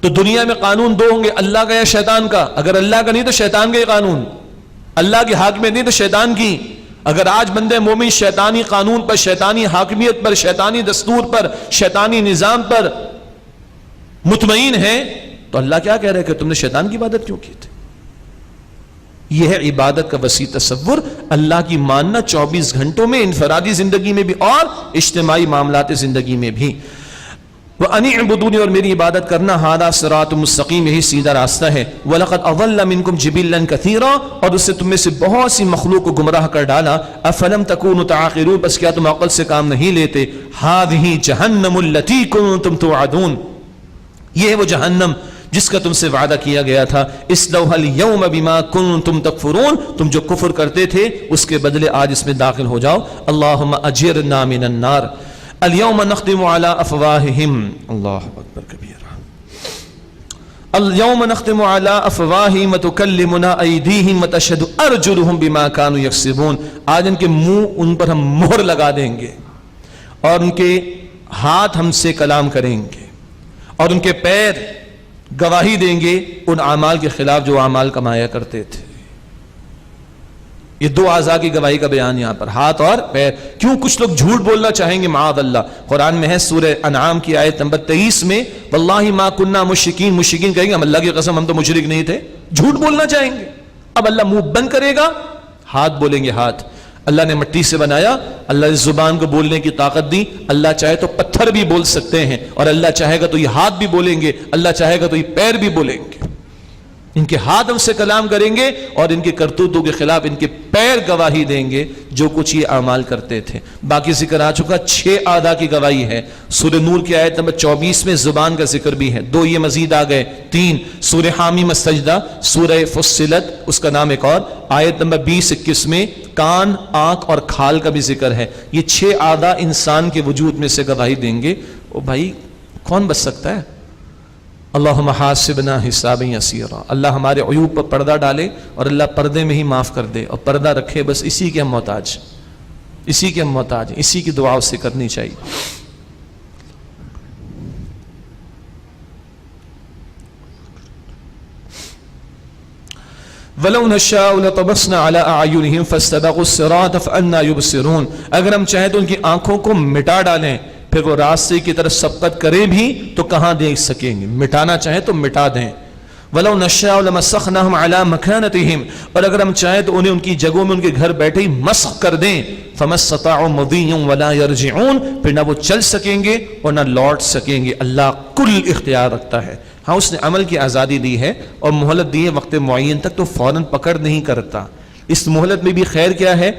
تو دنیا میں قانون دو ہوں گے، اللہ کا یا شیطان کا. اگر اللہ کا نہیں تو شیطان کا ہی قانون، اللہ کی حاکمیت نہیں تو شیطان کی. اگر آج بندے مومن شیطانی قانون پر، شیطانی حاکمیت پر، شیطانی دستور پر، شیطانی نظام پر مطمئن ہیں تو اللہ کیا کہہ رہے کہ تم نے شیطان کی عبادت کیوں کی تھی؟ یہ ہے عبادت کا وسیع تصور. اللہ کی ماننا 24 گھنٹوں میں، انفرادی زندگی میں بھی اور اجتماعی معاملات زندگی میں بھی. وَأَنِ اعْبُدُونِي، اور میری عبادت کرنا، هَذَا صِرَاطٌ مستقیم، یہی سیدھا راستہ ہے. وَلَقَدْ أَضَلَّ مِنْكُمْ جِبِلًّا كَثِيرًا، اور اس سے تم میں سے بہت سی مخلوق کو گمراہ کر ڈالا. أَفَلَمْ تَكُونُوا تَعْقِلُونَ، بس کیا تم عقل سے کام نہیں لیتے؟ هَذِهِ جَهَنَّمُ الَّتِي كُنْتُمْ تُوعَدُونَ، یہ ہے وہ جہنم جس کا تم سے وعدہ کیا گیا تھا. اصلوها اليوم بما كنتم تكفرون، تم جو کفر کرتے تھے اس کے بدلے آج اس میں داخل ہو جاؤ. اللہم اجرنا من النار. اليوم نختم على افواههم، اللہ اکبر کبیرہ. اليوم نختم على افواههم وتكلمنا ايديهم وتشهد ارجلهم بما كانوا يكسبون، آج ان کے منہ ان پر ہم مہر لگا دیں گے اور ان کے ہاتھ ہم سے کلام کریں گے اور ان کے پیر گواہی دیں گے ان اعمال کے خلاف جو اعمال کمایا کرتے تھے. یہ دو اعضاء کی گواہی کا بیان یہاں پر، ہاتھ اور پیر. کیوں کچھ لوگ جھوٹ بولنا چاہیں گے، معاذ اللہ. قرآن میں ہے سورہ انعام کی آیت نمبر 23 میں، واللہ ما کننا مشرکین، مشرکین کہیں گے ہم اللہ کی قسم ہم تو مشرک نہیں تھے. جھوٹ بولنا چاہیں گے. اب اللہ منہ بند کرے گا، ہاتھ بولیں گے. ہاتھ اللہ نے مٹی سے بنایا، اللہ نے زبان کو بولنے کی طاقت دی. اللہ چاہے تو پتھر بھی بول سکتے ہیں، اور اللہ چاہے گا تو یہ ہاتھ بھی بولیں گے، اللہ چاہے گا تو یہ پیر بھی بولیں گے. ان کے ہاتھ ہم سے کلام کریں گے اور ان کے کرتوتوں کے خلاف ان کے پیر گواہی دیں گے جو کچھ یہ اعمال کرتے تھے. باقی ذکر آ چکا. 6 اعضاء کی گواہی ہے. سورہ نور کی آیت نمبر 24 میں زبان کا ذکر بھی ہے. 2 یہ مزید آ گئے. 3 سورہ حامیم السجدہ، سورہ فصلت اس کا نام ایک اور، آیت نمبر 20-21 میں کان، آنکھ اور کھال کا بھی ذکر ہے. یہ 6 اعضاء انسان کے وجود میں سے گواہی دیں گے. او بھائی کون بچ سکتا ہے؟ اللہم حاسبنا حسابا یسیرا، اللہ ہمارے عیوب پر پردہ ڈالے اور اللہ پردے میں ہی معاف کر دے اور پردہ رکھے. بس اسی کے ہم محتاج، اسی کے ہم محتاج ہیں، اسی کی دعا اس سے کرنی چاہیے. وَلَوْ نَشَاءُ لَطَمَسْنَا عَلَىٰ أَعْيُنِهِمْ فَاسْتَبَقُوا الصِّرَاطَ فَأَنَّىٰ يُبْصِرُونَ، اگر ہم چاہیں تو ان کی آنکھوں کو مٹا ڈالیں، پھر وہ راستے کی طرف سبقت کریں بھی تو کہاں دیکھ سکیں گے. مٹانا چاہیں تو مٹا دیں. وَلَوْ نَشَاءُ لَمَسَخْنَاهُمْ عَلَىٰ مَكَانَتِهِمْ، اور اگر ہم چاہیں تو انہیں ان کی جگہوں میں ان کے گھر بیٹھے ہی مسخ کر دیں. فَمَا اسْتَطَاعُوا مُضِيًّا وَلَا يَرْجِعُونَ، پھر نہ وہ چل سکیں گے اور نہ لوٹ سکیں گے. اللہ کل اختیار رکھتا ہے. ہاں اس نے عمل کی آزادی دی ہے اور مہلت دی ہے وقت معین تک، تو فوراً پکڑ نہیں کرتا. اس مہلت میں بھی خیر کیا ہے،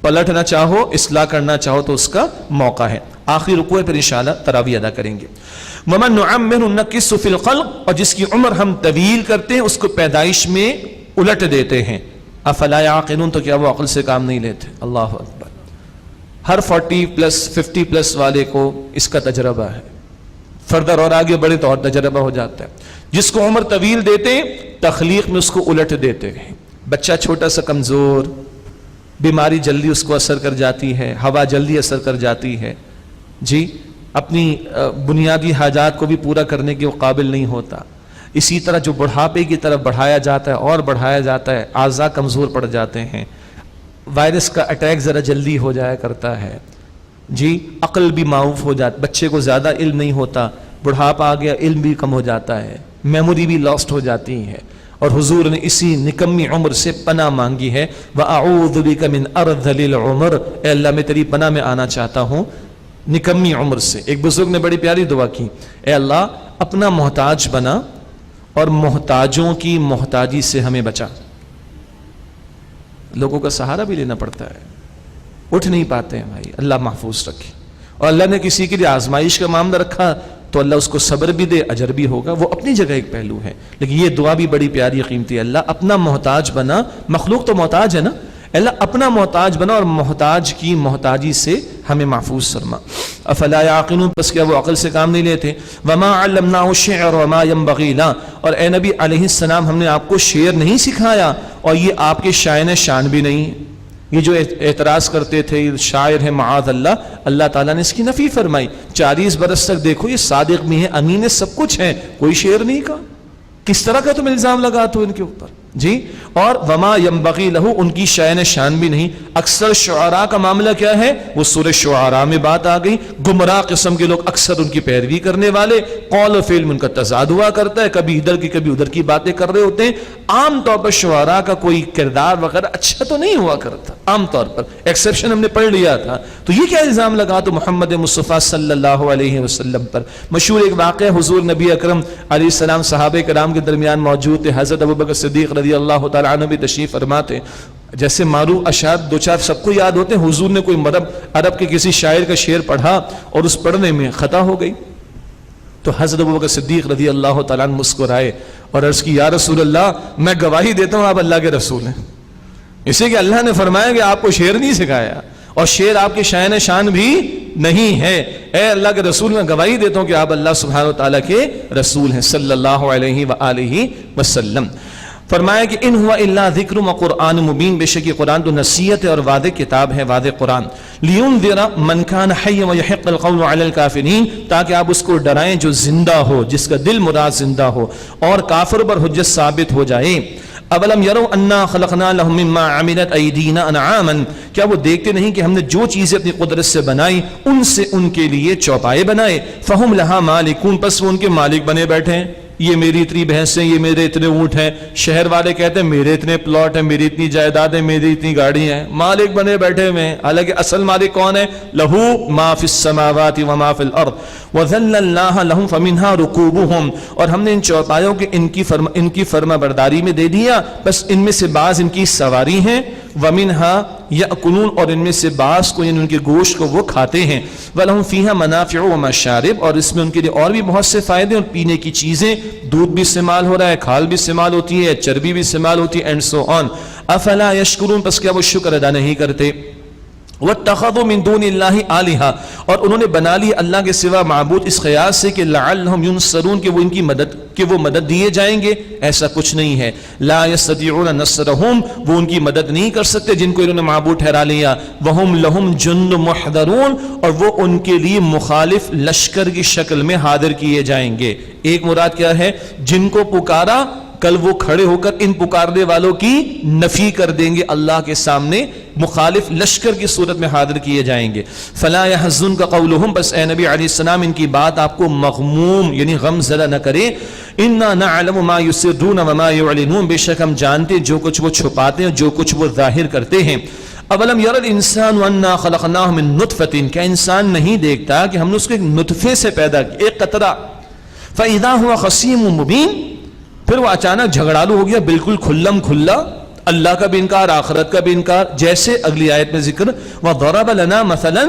پلٹنا چاہو، اصلاح کرنا چاہو تو اس کا موقع ہے. آخری رکوع پھر انشاءاللہ تراویح ادا کریں گے. وَمَن نُعَمِّرْهُ نَنكِسْهُ فِي الْخَلْقِ، اور جس کی عمر ہم طویل کرتے ہیں اس کو پیدائش میں الٹ دیتے ہیں. افلا يعقلون، تو کیا وہ عقل سے کام نہیں لیتے؟ اللہ اکبر. ہر 40+ 50+ والے کو اس کا تجربہ ہے. فردر اور آگے بڑھے تو اور تجربہ ہو جاتا ہے. جس کو عمر طویل دیتے ہیں تخلیق میں اس کو الٹ دیتے ہیں. بچہ چھوٹا سا کمزور، بیماری جلدی اس کو اثر کر جاتی ہے، ہوا جلدی اثر کر جاتی ہے، جی اپنی بنیادی حاجات کو بھی پورا کرنے کے وہ قابل نہیں ہوتا. اسی طرح جو بڑھاپے کی طرف بڑھایا جاتا ہے اور بڑھایا جاتا ہے، اعضاء کمزور پڑ جاتے ہیں. وائرس کا اٹیک ذرا جلدی ہو جایا کرتا ہے، جی عقل بھی معاف ہو جاتا، بچے کو زیادہ علم نہیں ہوتا، بڑھاپا آ گیا علم بھی کم ہو جاتا ہے، میموری بھی لاسٹ ہو جاتی ہے. اور حضور نے اسی نکمی عمر سے پناہ مانگی ہے. وَأَعُوذُ بِكَ مِنْ أَرْذَلِ الْعُمُرِ، اے اللہ میں تیری پناہ میں آنا چاہتا ہوں نکمی عمر سے. ایک بزرگ نے بڑی پیاری دعا کی، اے اللہ اپنا محتاج بنا اور محتاجوں کی محتاجی سے ہمیں بچا. لوگوں کا سہارا بھی لینا پڑتا ہے، اٹھ نہیں پاتے ہیں بھائی. اللہ محفوظ رکھے. اور اللہ نے کسی کے لیے آزمائش کا معاملہ رکھا تو اللہ اس کو صبر بھی دے، اجر بھی ہوگا. وہ اپنی جگہ ایک پہلو ہے، لیکن یہ دعا بھی بڑی پیاری قیمتی ہے. اللہ اپنا محتاج بنا، مخلوق تو محتاج ہے نا، اللہ اپنا محتاج بنا اور محتاج کی محتاجی سے ہمیں محفوظ فرما. افلا یعقلون، پس کیا وہ عقل سے کام نہیں لیتے؟ وما علمناه الشعر وما ينبغي له، اور اے نبی علیہ السلام ہم نے آپ کو شعر نہیں سکھایا اور یہ آپ کے شائن شان بھی نہیں. یہ جو اعتراض کرتے تھے یہ شاعر ہے معاذ اللہ، اللہ تعالیٰ نے اس کی نفی فرمائی۔ 40 برس تک دیکھو یہ صادق بھی ہے، امین ہے، سب کچھ ہے، کوئی شعر نہیں کہا۔ کس طرح کا تم الزام لگاتے ہو ان کے اوپر جی؟ اور وما ينبغي له، ان کی شأن شان بھی نہیں۔ اکثر شعراء کا معاملہ کیا ہے؟ وہ سورہ شعراء میں بات آ گئی، گمراہ قسم کے لوگ اکثر ان کی پیروی کرنے والے، قول و فعل میں ان کا تضاد ہوا کرتا ہے، کبھی ادھر کی کبھی ادھر کی باتیں کر رہے ہوتے ہیں۔ عام طور پر شعراء کا کوئی کردار وغیرہ اچھا تو نہیں ہوا کرتا، عام طور پر ایکسیپشن ہم نے پڑھ لیا تھا۔ تو یہ کیا الزام لگا تو محمد مصطفیٰ صلی اللہ علیہ وسلم پر؟ مشہور ایک واقعہ، حضور نبی اکرم علیہ السلام صحابہ کرام کے درمیان موجود تھے، حضرت ابوبکر صدیق رضی اللہ تعالیٰ عنہ بھی تشریف فرما تھے۔ جیسے معروف اشعار دو چار سب کو یاد ہوتے ہیں، حضور نے کوئی عرب کے کسی شاعر کا شعر پڑھا اور اس پڑھنے میں خطا ہو گئی، تو حضرت ابوبکر صدیق رضی اللہ تعالیٰ عنہ مسکرائے اور عرض کی یا رسول اللہ میں گواہی دیتا ہوں آپ اللہ کے رسول ہیں، اسے کہ اللہ نے فرمایا کہ آپ کو شعر نہیں سکھایا اور شعر آپ کے شأن شان بھی نہیں ہے، اے اللہ کے رسول میں گواہی دیتا ہوں کہ آپ اللہ سبحانہ وتعالیٰ کے رسول ہیں صلی اللہ علیہ وآلہ وسلم۔ فرمایا کہ ان ہوا الا ذکر و قرآن مبین، بے شک یہ قرآن تو نصیحت ہے اور واضح کتاب ہے، واضح قرآن۔ لینذر من کان حیا ویحق القول علی الکافرین، تاکہ آپ اس کو ڈرائیں جو زندہ ہو، جس کا دل مراد زندہ ہو اور کافر پر حجت ثابت ہو جائے۔ اولم یروا انا خلقنا لهم مما عملت ایدینا انعاما، کیا وہ دیکھتے نہیں کہ ہم نے جو چیزیں اپنی قدرت سے بنائی ان سے ان کے لیے چوپائے بنائے، فہم لها مالکون، پس وہ ان کے مالک بنے بیٹھے ہیں۔ یہ میری اتنی بھینسیں، یہ میرے اتنے اونٹ ہیں، شہر والے کہتے ہیں میرے اتنے پلاٹ ہیں، میری اتنی جائیداد ہیں، میری اتنی گاڑی ہیں، مالک بنے بیٹھے ہوئے ہیں، حالانکہ اصل مالک کون ہے؟ لہو ما فی السماوات وما فی الارض وذللناها لهم فمنها رکوبهم، اور ہم نے ان چوپایوں کے ان کی فرما برداری میں دے دیا، بس ان میں سے بعض ان کی سواری ہیں، ومنها یأکلون، اور ان میں سے بعض کو یعنی ان کے گوشت کو وہ کھاتے ہیں، ولہم فیہا منافع ومشارب، اور اس میں ان کے لیے اور بھی بہت سے فائدے اور پینے کی چیزیں، دودھ بھی استعمال ہو رہا ہے، کھال بھی استعمال ہوتی ہے، چربی بھی استعمال ہوتی ہے، اینڈ سو آن۔ افلا یشکرون، پس کیا وہ شکر ادا نہیں کرتے؟ واتخذوا من دون اللہ آلہہ، اور انہوں نے بنا لی اللہ کے سوا معبود اس خیال سے کہ لعلہم ینصرون، کہ وہ ان کی مدد دیے جائیں گے، ایسا کچھ نہیں ہے۔ لا یستطیعون نصرہم، وہ ان کی مدد نہیں کر سکتے جن کو انہوں نے معبود ٹھہرا لیا۔ وہم لہم جند محضرون، اور وہ ان کے لیے مخالف لشکر کی شکل میں حاضر کیے جائیں گے۔ ایک مراد کیا ہے؟ جن کو پکارا کل وہ کھڑے ہو کر ان پکارنے والوں کی نفی کر دیں گے، اللہ کے سامنے مخالف لشکر کی صورت میں حاضر کیے جائیں گے۔ فلا يحزنك قولهم، بس اے نبی علیہ السلام ان کی بات آپ کو مغموم یعنی غم زدہ نہ کرے۔ انا نعلم ما يسرون وما يعلنون، بے شک ہم جانتے جو کچھ وہ چھپاتے ہیں جو کچھ وہ ظاہر کرتے ہیں۔ اولم ير الانسان انا خلقناه من نطفة، کیا انسان نہیں دیکھتا کہ ہم نے اس کو ایک نطفے سے پیدا کیا، ایک قطرہ، فاذا هو خصيم مبين، پھر وہ اچانک جھگڑالو ہو گیا، بالکل کھلم کھلا، اللہ کا بھی انکار، آخرت کا بھی انکار، جیسے اگلی آیت میں ذکر وَضَرَبَ لَنَا مَثَلًا،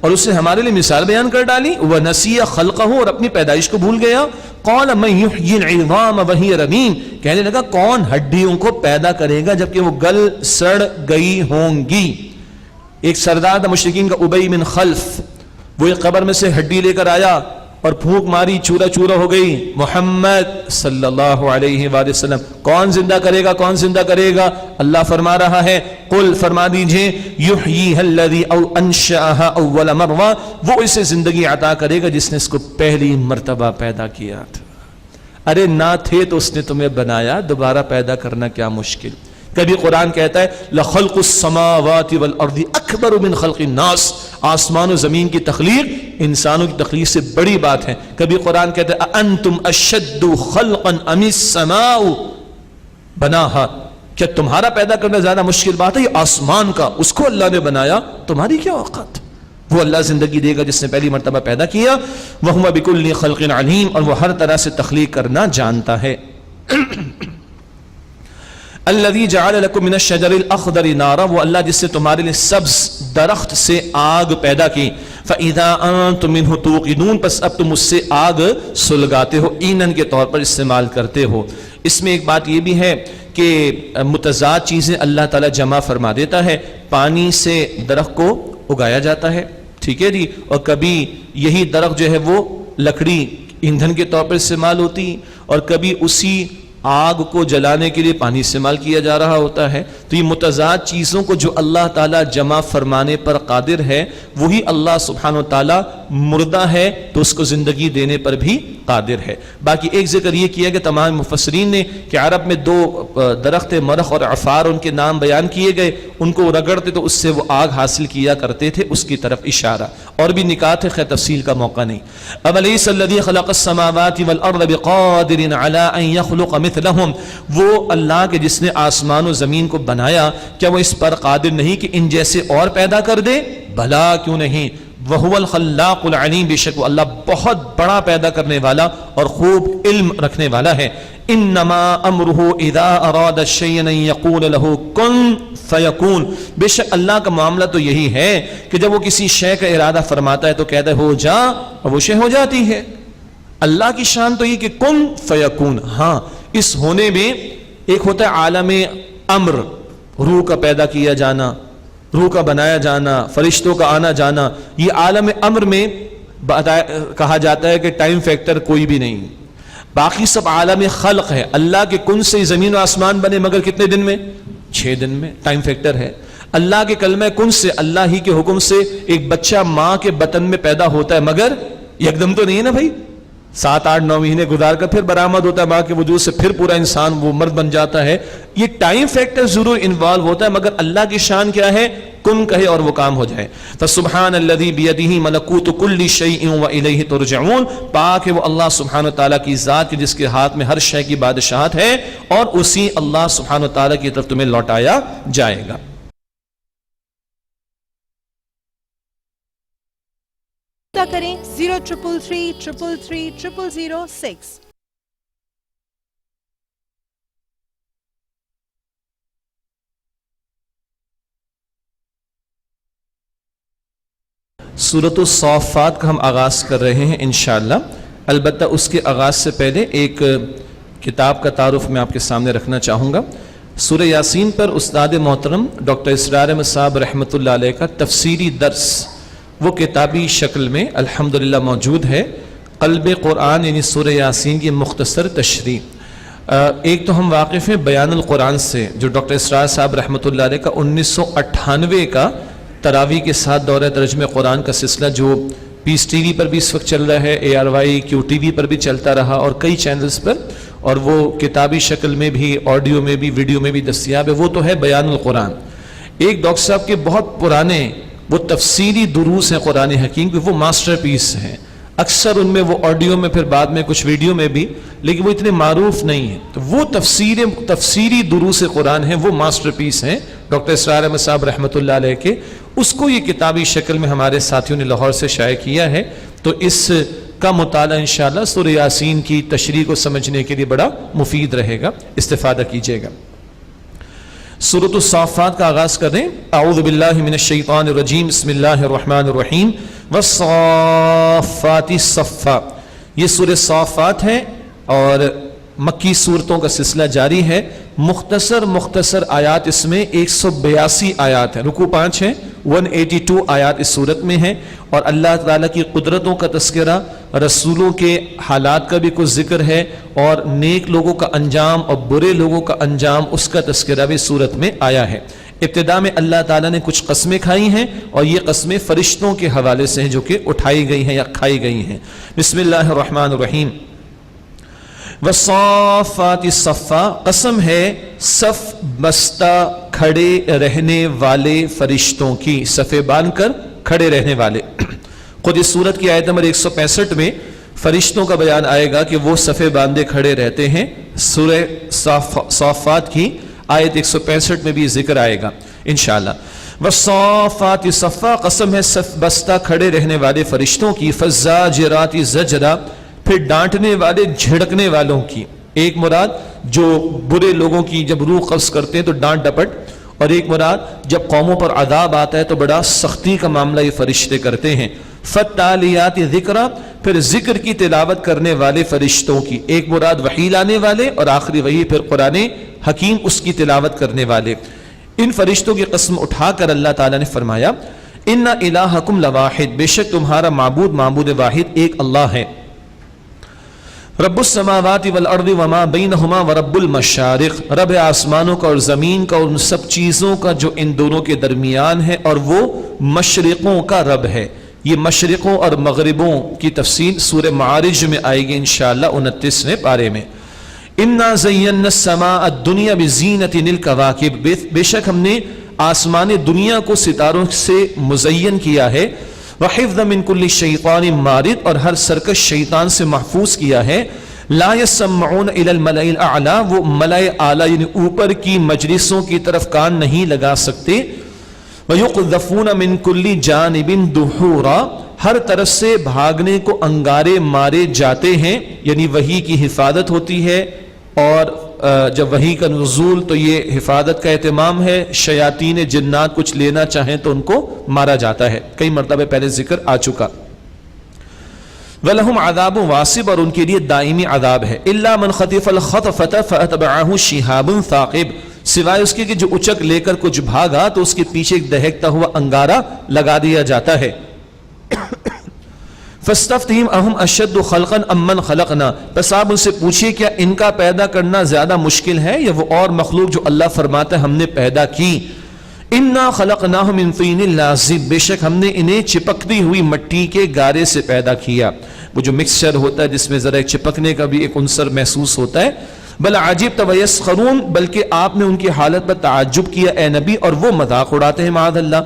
اور اس سے ہمارے لیے مثال بیان کر ڈالی، وَنَسِيَ خَلْقَهُ، اور اپنی پیدائش کو بھول گیا، قَالَ مَن يُحْيِي الْعِظَامَ وَهِيَ رَمِيمٌ، کہنے لگا کون ہڈیوں کو پیدا کرے گا جبکہ وہ گل سڑ گئی ہوں گی۔ ایک سردار تھا مشرکین کا، ابی بن خلف، وہ ایک قبر میں سے ہڈی لے کر آیا اور پھونک ماری، چورا چورا ہو گئی۔ محمد صلی اللہ علیہ وآلہ وسلم، کون زندہ کرے گا، کون زندہ کرے گا؟ اللہ فرما رہا ہے، قل فرما دیجئے، یحییھا الذی انشأھا اول مرہ، وہ اسے زندگی عطا کرے گا جس نے اس کو پہلی مرتبہ پیدا کیا تھا۔ ارے نہ تھے تو اس نے تمہیں بنایا، دوبارہ پیدا کرنا کیا مشکل۔ کبھی قرآن کہتا ہے لخلق السماوات والارض اکبر من خلق الناس، آسمان و زمین کی تخلیق انسانوں کی تخلیق سے بڑی بات ہے۔ کبھی قرآن کہتا ہے اانتم اشد خلقا ام السماء بناها، کیا تمہارا پیدا کرنا زیادہ مشکل بات ہے یہ آسمان کا، اس کو اللہ نے بنایا، تمہاری کیا اوقات؟ وہ اللہ زندگی دے گا جس نے پہلی مرتبہ پیدا کیا۔ وَهُوَ بِكُلِّ خَلْقٍ عَلِيمٌ، اور وہ ہر طرح سے تخلیق کرنا جانتا ہے۔ الذي جعل لكم من الشجر الاخضر نارا، وہ اللہ جس سے تمہارے لیے سبز درخت سے آگ پیدا کی۔ فاذا انتم منه توقدون، پس اب تم اس سے آگ سلگاتے ہو، ایندھن کے طور پر استعمال کرتے ہو۔ اس میں ایک بات یہ بھی ہے کہ متضاد چیزیں اللہ تعالیٰ جمع فرما دیتا ہے۔ پانی سے درخت کو اگایا جاتا ہے، ٹھیک ہے جی، اور کبھی یہی درخت جو ہے وہ لکڑی ایندھن کے طور پر استعمال ہوتی، اور کبھی اسی آگ کو جلانے کے لیے پانی استعمال کیا جا رہا ہوتا ہے. تو یہ متضاد چیزوں کو جو اللہ تعالیٰ جمع فرمانے پر قادر ہے وہی اللہ سبحانہ وتعالیٰ مردہ ہے تو اس کو زندگی دینے پر بھی قادر ہے. باقی ایک ذکر یہ کیا کہ تمام مفسرین نے کہ عرب میں دو درخت مرخ اور عفار ان کے نام بیان کیے گئے, ان کو رگڑتے تو اس سے وہ آگ حاصل کیا کرتے تھے, اس کی طرف اشارہ. اور بھی نکات ہے, خیر تفصیل کا موقع نہیں. اولیس الذی خلق السماوات والارض بقادر علی ان یخلق مثلہم, وہ اللہ کے جس نے آسمان و زمین کو بنایا کیا وہ اس پر قادر نہیں کہ ان جیسے اور پیدا کر دے؟ بھلا کیوں نہیں. وَهُوَ الْخَلَّاقُ الْعَلِيمُ, بے شک وہ اللہ بہت بڑا پیدا کرنے والا اور خوب علم رکھنے والا ہے. انما امرہ اذا اراد الشیء ان یقول له کن فیکون, بے شک اللہ کا معاملہ تو یہی ہے کہ جب وہ کسی شے کا ارادہ فرماتا ہے تو کہتا ہے ہو جا, اور وہ شے ہو جاتی ہے. اللہ کی شان تو یہ کہ کن فیکون. ہاں اس ہونے میں ایک ہوتا ہے عالم امر, روح کا پیدا کیا جانا, روح کا بنایا جانا, فرشتوں کا آنا جانا. یہ عالم امر میں کہا جاتا ہے کہ ٹائم فیکٹر کوئی بھی نہیں. باقی سب عالم خلق ہے. اللہ کے کن سے زمین و آسمان بنے مگر کتنے دن میں؟ 6 دن میں. ٹائم فیکٹر ہے. اللہ کے کلمہ کن سے, اللہ ہی کے حکم سے ایک بچہ ماں کے بطن میں پیدا ہوتا ہے مگر یک دم تو نہیں ہے نا بھائی, 7 8 9 مہینے گزار کر پھر برآمد ہوتا ہے ماں کے وجود سے, پھر پورا انسان وہ مرد بن جاتا ہے. یہ ٹائم فیکٹر ضرور انوالو ہوتا ہے مگر اللہ کی شان کیا ہے؟ کن کہے اور وہ کام ہو جائے. فسبحان الذی بیدہ ملکوت کل شیء والیہ ترجعون, پاک ہے وہ اللہ سبحانہ تعالیٰ کی ذات جس کے ہاتھ میں ہر شے کی بادشاہت ہے اور اسی اللہ سبحانہ تعالیٰ کی طرف تمہیں لوٹایا جائے گا. کریں 0333330006. سورۃ الصافات کا ہم آغاز کر رہے ہیں انشاءاللہ. البتہ اس کے آغاز سے پہلے ایک کتاب کا تعارف میں آپ کے سامنے رکھنا چاہوں گا. سورہ یاسین پر استاد محترم ڈاکٹر اسرار احمد صاحب رحمۃ اللہ علیہ کا تفسیری درس وہ کتابی شکل میں الحمدللہ موجود ہے. قلب قرآن یعنی سورہ یاسین کی مختصر تشریح. ایک تو ہم واقف ہیں بیان القرآن سے جو ڈاکٹر اسرار صاحب رحمۃ اللہ علیہ کا 1998 کا تراویح کے ساتھ دورہ ترجمہ قرآن کا سلسلہ جو پیس ٹی وی پر بھی اس وقت چل رہا ہے, ARY کیو ٹی وی پر بھی چلتا رہا اور کئی چینلز پر, اور وہ کتابی شکل میں بھی, آڈیو میں بھی, ویڈیو میں بھی دستیاب ہے. وہ تو ہے بیان القرآن. ایک ڈاکٹر صاحب کے بہت پرانے وہ تفصیلی دروس ہیں قرآن حکیم کے, وہ ماسٹر پیس ہیں. اکثر ان میں وہ آڈیو میں, پھر بعد میں کچھ ویڈیو میں بھی, لیکن وہ اتنے معروف نہیں ہیں. تو وہ تفسیری دروس قرآن ہیں, وہ ماسٹر پیس ہیں ڈاکٹر اسرار احمد صاحب رحمۃ اللہ علیہ کے. اس کو یہ کتابی شکل میں ہمارے ساتھیوں نے لاہور سے شائع کیا ہے. تو اس کا مطالعہ انشاءاللہ سورہ یاسین کی تشریح کو سمجھنے کے لیے بڑا مفید رہے گا, استفادہ کیجیے گا. سورۃ الصافات کا آغاز کریں. اعوذ باللہ من الشیطان الرجیم, بسم اللہ الرحمن الرحیم. والصافات صفا, یہ سورہ صافات ہے اور مکی صورتوں کا سلسلہ جاری ہے. مختصر آیات اس میں 182 آیات ہیں. رکوع 5 ہیں, 182 آیات اس صورت میں ہیں. اور اللہ تعالیٰ کی قدرتوں کا تذکرہ, رسولوں کے حالات کا بھی کچھ ذکر ہے, اور نیک لوگوں کا انجام اور برے لوگوں کا انجام اس کا تذکرہ بھی صورت میں آیا ہے. ابتدا میں اللہ تعالیٰ نے کچھ قسمیں کھائی ہیں اور یہ قسمیں فرشتوں کے حوالے سے ہیں جو کہ اٹھائی گئی ہیں یا کھائی گئی ہیں. بسم اللہ الرحمن الرحیم. والصافات صفا, قسم ہے صف بستہ کھڑے رہنے والے فرشتوں کی, صفے باندھ کر کھڑے رہنے والے. خود اس سورت کی آیت نمبر 165 میں فرشتوں کا بیان آئے گا کہ وہ صفے باندھے کھڑے رہتے ہیں. سورہ صافات کی آیت 165 میں بھی ذکر آئے گا انشاءاللہ. والصافات صفا, قسم ہے صف بستہ کھڑے رہنے والے فرشتوں کی. فالزاجرات زجرا, پھر ڈانٹنے والے جھڑکنے والوں کی. ایک مراد جو برے لوگوں کی جب روح قبض کرتے ہیں تو ڈانٹ ڈپٹ, اور ایک مراد جب قوموں پر عذاب آتا ہے تو بڑا سختی کا معاملہ یہ فرشتے کرتے ہیں. فالتالیات ذکرا, پھر ذکر کی تلاوت کرنے والے فرشتوں کی. ایک مراد وحی لانے والے, اور آخری وحی پھر قرآن حکیم اس کی تلاوت کرنے والے. ان فرشتوں کی قسم اٹھا کر اللہ تعالیٰ نے فرمایا ان الہکم لواحد, بے شک تمہارا معبود واحد ایک اللہ ہے. رب السماوات والارض وما بینہما ورب المشارق، رب آسمانوں کا اور زمین کا اور ان سب چیزوں کا جو ان دونوں کے درمیان ہے، اور وہ مشرقوں کا رب ہے۔ یہ مشرقوں اور مغربوں کی تفصیل سورہ معارج میں آئے گی انشاءاللہ 29ویں پارے میں۔ انا زینا السماء الدنیا بزینۃ الکواکب، بے شک ہم نے آسمان دنیا کو ستاروں سے مزین کیا ہے، وحفظا من کل شیطان مارد، اور ہر سرکش شیطان سے محفوظ کیا ہے۔ لا یسمعون الی الملأ الاعلی، وہ ملأ اعلی یعنی اوپر کی مجلسوں کی طرف کان نہیں لگا سکتے۔ وَيُقْذَفُونَ مِن كُلِّ جَانِبٍ دُحُورًا، ہر طرف سے بھاگنے کو انگارے مارے جاتے ہیں، یعنی وحی کی حفاظت ہوتی ہے، اور جب وحی کا نزول تو یہ حفاظت کا اہتمام ہے۔ شیاطین جنات کچھ لینا چاہیں تو ان کو مارا جاتا ہے، کئی مرتبہ پہلے ذکر آ چکا۔ وَلَهُمْ عَذَابٌ وَاصِبٌ، اور ان کے لیے دائمی عذاب ہے۔ إِلَّا مَنْ خَطِفَ الْخَطْفَةَ فَأَتْبَعَهُ شِهَابٌ ثَاقِبٌ، سوائے اس کے کہ جو اچک لے کر کچھ بھاگا تو اس کے پیچھے ایک دہکتا ہوا انگارہ لگا دیا جاتا ہے۔ فَاسْتَفْتِهِمْ أَهُمْ أَشَدُّ خَلْقًا أَمْ مَنْ خَلَقْنَا، پس آپ ان سے پوچھئے کیا ان کا پیدا کرنا زیادہ مشکل ہے یا وہ اور مخلوق جو اللہ فرماتا ہے ہم نے پیدا کی۔ إِنَّا خَلَقْنَاهُمْ مِنْ طِينٍ لَازِبٍ، بے شک ہم نے انہیں چپکتی ہوئی مٹی کے گارے سے پیدا کیا۔ وہ جو مکسچر ہوتا ہے جس میں ذرا ایک چپکنے کا بھی ایک عنصر محسوس ہوتا ہے۔ بل عجبت ویسخرون، بلکہ آپ نے ان کی حالت پر تعجب کیا اے نبی، اور وہ مذاق اڑاتے ہیں معاذ اللہ۔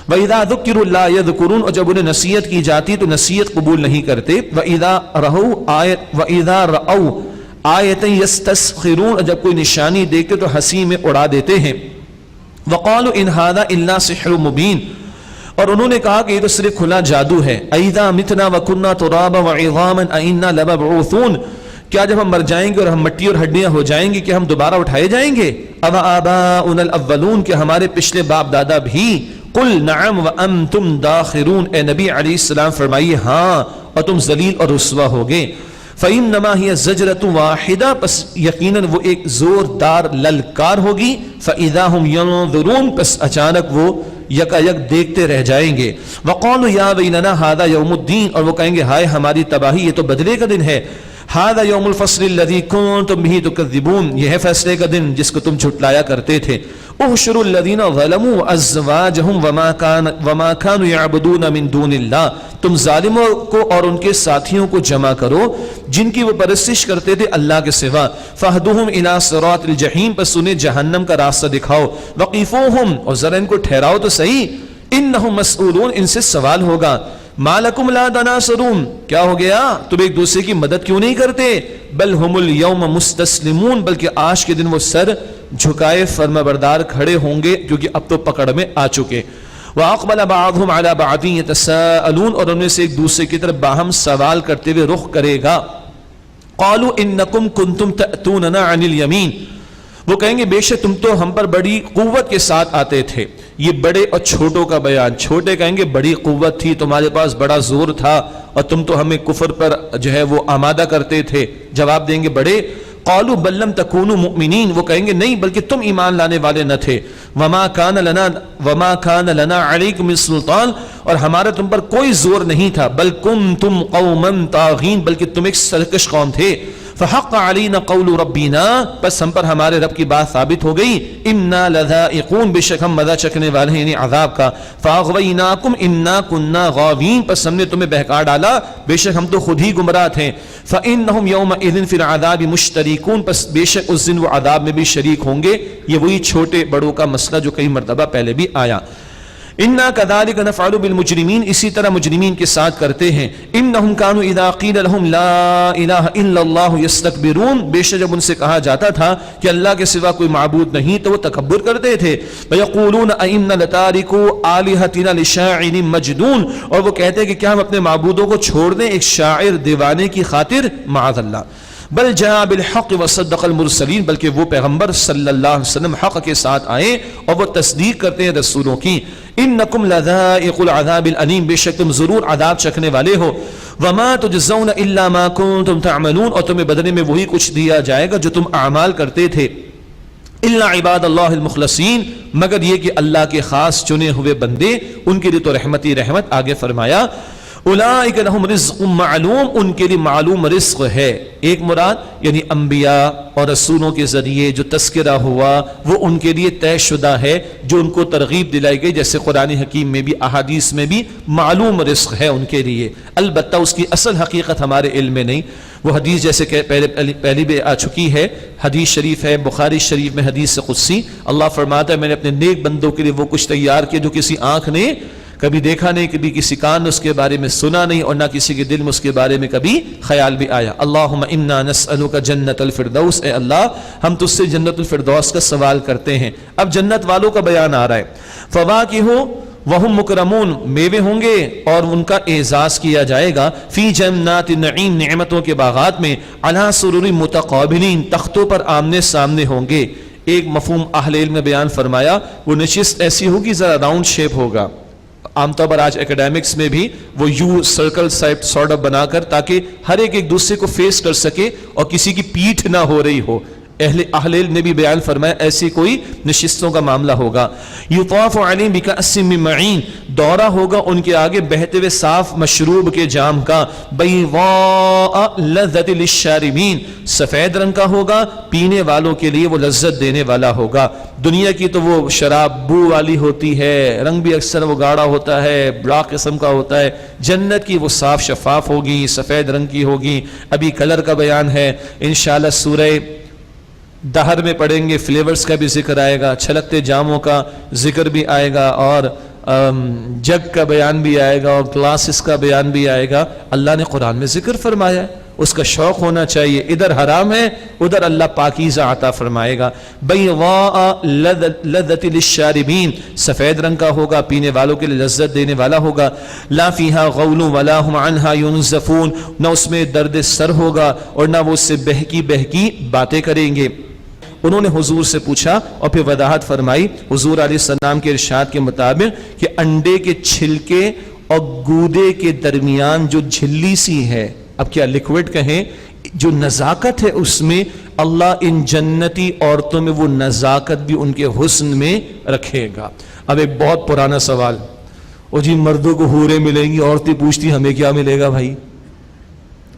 وَإِذَا ذُكِّرُوا لَا يَذْكُرُونَ، اور جب انہیں نصیحت کی جاتی تو نصیحت قبول نہیں کرتے۔ وَإِذَا رَأَوْا آیَةً يَسْتَسْخِرُونَ، اور جب کوئی نشانی دیکھتے تو ہنسی میں اڑا دیتے ہیں۔ وَقَالُوا إِنْ هَذَا إِلَّا سِحْرٌ مُبِينٌ، اور انہوں نے کہا کہ یہ تو صرف کھلا جادو ہے۔ أَإِذَا مِتْنَا وَكُنَّا تُرَابًا وَعِظَامًا أَإِنَّا لَمَبْعُوثُونَ، کیا جب ہم مر جائیں گے اور ہم مٹی اور ہڈیاں ہو جائیں گے کیا ہم دوبارہ اٹھائے جائیں گے؟ اب آباؤنا الاولون، کہ ہمارے پچھلے باپ دادا بھی۔ قل نعم وانتم داخرون، اے نبی علیہ السلام فرمائیے ہاں اور تم ذلیل اور رسوا ہوگے۔ فإنما هي زجرة واحدة، پس یقیناً وہ ایک زوردار للکار ہوگی۔ فإذا هم ينظرون، پس اچانک وہ یکایک دیکھتے رہ جائیں گے۔ وقالوا یا ویلنا هذا يوم الدین، اور وہ کہیں گے ہائے ہماری تباہی، یہ تو بدلے کا دن ہے۔ هذا يوم الفصل الذي كنتم به تكذبون، یہ ہے فیصلے کا دن جس کو تم جھٹلایا کرتے تھے۔ احشروا الذين ظلموا ازواجهم وما كانوا يعبدون من دون الله، تم ظالموں کو اور ان کے ساتھیوں کو جمع کرو جن کی وہ پرستش کرتے تھے اللہ کے سوا۔ فاهدوهم الى صراط الجحیم، پس انہیں جہنم کا راستہ دکھاؤ۔ وقفوهم، اور ذرا ان کو ٹھہراؤ تو صحیح۔ انہم مسئولون، ان سے سوال ہوگا۔ ما لکم لا تناصرون، کیا ہو گیا تم ایک دوسرے کی مدد کیوں نہیں کرتے؟ بل ہم اليوم مستسلمون، بلکہ آج کے دن وہ سر جھکائے فرما بردار کھڑے ہوں گے کیونکہ اب تو پکڑ میں آ چکے۔ وَأَقْبَلَ بَعْضُهُمْ عَلَى بَعْضٍ يَتَسَاءَلُونَ، اور انہیں سے ایک دوسرے کی طرف باہم سوال کرتے ہوئے رخ کرے گا۔ قَالُوا إِنَّكُمْ كُنْتُمْ تَأْتُونَنَا عَنِ الْيَمِينِ، وہ کہیں گے بے شک تم تو ہم پر بڑی قوت کے ساتھ آتے تھے۔ یہ بڑے اور چھوٹوں کا بیان، چھوٹے کہیں گے بڑی قوت تھی، تمہارے پاس بڑا زور تھا اور تم تو ہمیں کفر پر جو ہے وہ آمادہ کرتے تھے۔ جواب دیں گے بڑے۔ قالوا بل لم تكونوا مؤمنین، وہ کہیں گے نہیں بلکہ تم ایمان لانے والے نہ تھے۔ وما كان لنا علیکم من سلطان، اور ہمارا تم پر کوئی زور نہیں تھا۔ بل کنتم قوما طاغین، بلکہ تم ایک سرکش قوم تھے۔ فحق علینا قول ربنا، پس ہم پر ہمارے رب کی بات ثابت ہو گئی۔ انا لذائقون، بے شک ہم مزہ چکنے والے ہیں یعنی عذاب کا۔ فاغویناکم انا کنا غاوین، پس ہم نے تمہیں بہکا ڈالا، بے شک ہم تو خود ہی گمراہ تھے۔ فانہم یومئذ فی العذاب مشترکون، پس بے شک اس دن وہ عذاب میں بھی شریک ہوں گے۔ یہ وہی چھوٹے بڑوں کا مسئلہ جو کئی مرتبہ پہلے بھی آیا۔ انا كذلك نفعل بالمجرمین، اسی طرح مجرمین کے ساتھ کرتے ہیں۔ انہم كانوا اذا قیل لهم لا الہ الا اللہ یستکبرون، بے شک جب ان سے کہا جاتا تھا کہ اللہ کے سوا کوئی معبود نہیں تو وہ تکبر کرتے تھے۔ ویقولون ائنا لتارکو آلہتنا لشاعر مجنون، اور وہ کہتے ہیں کہ کیا ہم اپنے معبودوں کو چھوڑ دیں ایک شاعر دیوانے کی خاطر؟ معاذ اللہ۔ بل جاء بالحق وصدق المرسلین، بلکہ وہ پیغمبر صلی اللہ علیہ وسلم حق کے ساتھ آئے اور وہ تصدیق کرتے ہیں رسولوں کی۔ انکم لذائق العذاب العلیم، بے شک تم ضرور عذاب چکھنے والے ہو۔ وما تجزون الا ما کنتم تعملون، اور تمہیں بدلے میں وہی کچھ دیا جائے گا جو تم اعمال کرتے تھے۔ الا عباد اللہ المخلصین، مگر یہ کہ اللہ کے خاص چنے ہوئے بندے، ان کے لیے تو رحمت ہی رحمت۔ آگے فرمایا اولئک لہم رزق معلوم، ان کے لیے معلوم رزق ہے. ایک مراد یعنی انبیاء اور رسولوں کے ذریعے جو تذکرہ ہوا وہ ان کے لیے طے شدہ ہے، جو ان کو ترغیب دلائی گئی، جیسے قرآن حکیم میں بھی احادیث میں بھی معلوم رزق ہے ان کے لیے. البتہ اس کی اصل حقیقت ہمارے علم میں نہیں. وہ حدیث جیسے کہ پہلی بھی آ چکی ہے، حدیث شریف ہے بخاری شریف میں، حدیث قدسی. اللہ فرماتا ہے میں نے اپنے نیک بندوں کے لیے وہ کچھ تیار کیا جو کسی آنکھ نے کبھی دیکھا نہیں، کبھی کسی کان نے اس کے بارے میں سنا نہیں، اور نہ کسی کے دل میں اس کے بارے میں کبھی خیال بھی آیا. اللہم انا نسألک جنت الفردوس، اے اللہ ہم تجھ سے جنت الفردوس کا سوال کرتے ہیں. اب جنت والوں کا بیان آ رہا ہے. فواکہ وہم مکرمون، میوے ہوں گے اور ان کا اعزاز کیا جائے گا. فی جنات النعیم، نعمتوں کے باغات میں. علی سرر متقابلین، تختوں پر آمنے سامنے ہوں گے. ایک مفہوم اہل علم نے بیان فرمایا، وہ نشست ایسی ہوگی ذرا راؤنڈ شیپ ہوگا. عام طور پر آج اکیڈیمکس میں بھی وہ یو سرکل سارٹ آف بنا کر تاکہ ہر ایک دوسرے کو فیس کر سکے اور کسی کی پیٹھ نہ ہو رہی ہو. اہل علم نے بھی بیان فرمایا ایسی کوئی نشستوں کا معاملہ ہوگا. یطاف علیہم بکأس من معین، دورہ ہوگا ان کے آگے بہتے ہوئے صاف مشروب کے جام کا. بیضاء لذۃ للشاربین، سفید رنگ کا ہوگا، پینے والوں کے لیے وہ لذت دینے والا ہوگا. دنیا کی تو وہ شراب بو والی ہوتی ہے، رنگ بھی اکثر وہ گاڑا ہوتا ہے، بلاک قسم کا ہوتا ہے. جنت کی وہ صاف شفاف ہوگی، سفید رنگ کی ہوگی. ابھی کلر کا بیان ہے انشاءاللہ سورہ دہر میں پڑھیں گے، فلیورز کا بھی ذکر آئے گا، چھلکتے جاموں کا ذکر بھی آئے گا، اور جگ کا بیان بھی آئے گا، اور گلاسز کا بیان بھی آئے گا. اللہ نے قرآن میں ذکر فرمایا ہے، اس کا شوق ہونا چاہیے. ادھر حرام ہے، ادھر اللہ پاکیزہ عطا فرمائے گا. بیضاء لذۃ للشاربین، سفید رنگ کا ہوگا، پینے والوں کے لیے لذت دینے والا ہوگا. لا فیہا غول ولا هم عنہا ینزفون، نہ اس میں درد سر ہوگا اور نہ وہ اس سے بہکی بہکی باتیں کریں گے. انہوں نے حضور سے پوچھا اور پھر وضاحت فرمائی حضور علیہ السلام کے ارشاد کے مطابق کہ انڈے کے چھلکے اور گودے کے درمیان جو جھلی سی ہے، اب کیا لیکوڈ کہیں، جو نزاکت ہے اس میں اللہ ان جنتی عورتوں میں وہ نزاکت بھی ان کے حسن میں رکھے گا. اب ایک بہت پرانا سوال، اور جی مردوں کو حوریں ملیں گی، عورتیں پوچھتی ہمیں کیا ملے گا بھائی؟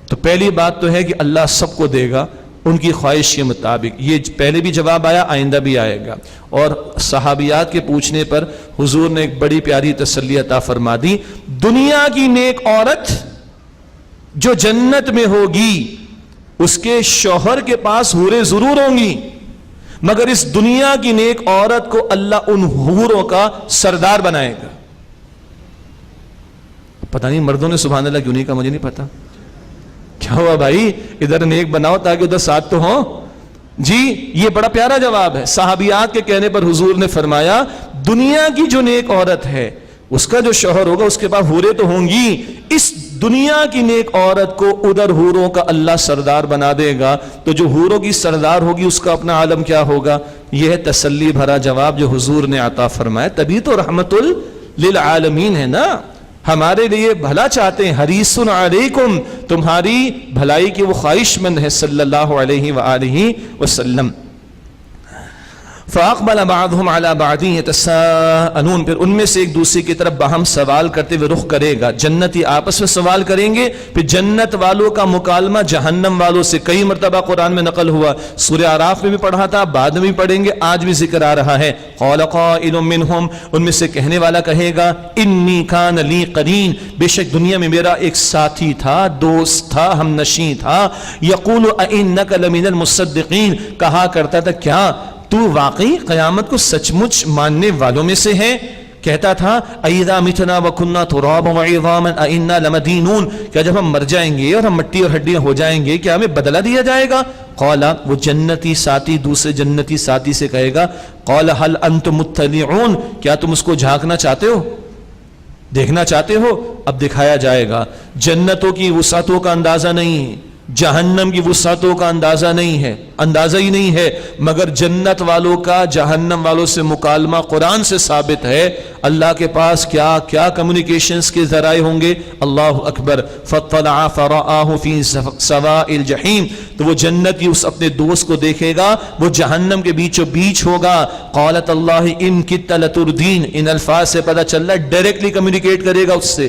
تو پہلی بات تو ہے کہ اللہ سب کو دے گا ان کی خواہش کے مطابق. یہ پہلے بھی جواب آیا، آئندہ بھی آئے گا. اور صحابیات کے پوچھنے پر حضور نے ایک بڑی پیاری تسلی عطا فرما دی. دنیا کی نیک عورت جو جنت میں ہوگی اس کے شوہر کے پاس حوریں ضرور ہوں گی، مگر اس دنیا کی نیک عورت کو اللہ ان حوروں کا سردار بنائے گا. پتہ نہیں مردوں نے سبحان اللہ کیوں نہیں کہا، مجھے نہیں پتا. کیا ہوا بھائی، ادھر نیک بناؤ تاکہ ادھر ساتھ تو ہوں. جی یہ بڑا پیارا جواب ہے. صحابیات کے کہنے پر حضور نے فرمایا دنیا کی جو نیک عورت ہے اس کا جو شوہر ہوگا اس کے پاس حوریں تو ہوں گی، اس دنیا کی نیک عورت کو ادھر حوروں کا اللہ سردار بنا دے گا. تو جو حوروں کی سردار ہوگی اس کا اپنا عالم کیا ہوگا. یہ ہے تسلی بھرا جواب جو حضور نے عطا فرمایا. تبھی تو رحمت للعالمین ہے نا، ہمارے لیے بھلا چاہتے ہیں. حریص علیکم، تمہاری بھلائی کی وہ خواہش مند ہے صلی اللہ علیہ وآلہ وسلم. فاقبل بعضهم على بعض يتساءلون، پھر ان میں سے ایک دوسرے کی طرف باہم سوال کرتے ہوئے رخ کرے گا. جنتی آپس میں سوال کریں گے، پھر جنت والوں کا مکالمہ جہنم والوں سے کئی مرتبہ قرآن میں نقل ہوا. سورہ اعراف میں بھی پڑھا تھا، بعد میں بھی پڑھیں گے، آج بھی ذکر آ رہا ہے. قال قائل منهم، ان میں سے کہنے والا کہے گا انی کان لی قرین، بے شک دنیا میں میرا ایک ساتھی تھا، دوست تھا، ہم نشیں تھا. یقول ائنک لمن المصدقین، کہا کرتا تھا کیا تو واقعی قیامت کو سچ مچ ماننے والوں میں سے ہے. کہتا تھا اذا متنا وکنا ترابا وعظاما ائنا لمدینون، کیا جب ہم مر جائیں گے اور ہم مٹی اور ہڈیاں ہو جائیں گے کیا ہمیں بدلہ دیا جائے گا. قال، وہ جنتی ساتھی دوسرے جنتی ساتھی سے کہے گا قال هل انتم مطلعون، کیا تم اس کو جھانکنا چاہتے ہو، دیکھنا چاہتے ہو. اب دکھایا جائے گا. جنتوں کی وسعتوں کا اندازہ نہیں، جہنم کی وسعتوں کا اندازہ نہیں ہے، اندازہ ہی نہیں ہے، مگر جنت والوں کا جہنم والوں سے مکالمہ قرآن سے ثابت ہے. اللہ کے پاس کیا کیا کمیونیکیشنز کے ذرائع ہوں گے. اللہ اکبر. فاطلع فرآہ فی سواء الجحیم، تو وہ جنتی اس اپنے دوست کو دیکھے گا، وہ جہنم کے بیچوں بیچ ہوگا. قالت اللہ ان کت لتردین، ان الفاظ سے پتہ چل رہا ہے ڈائریکٹلی کمیونیکیٹ کرے گا اس سے،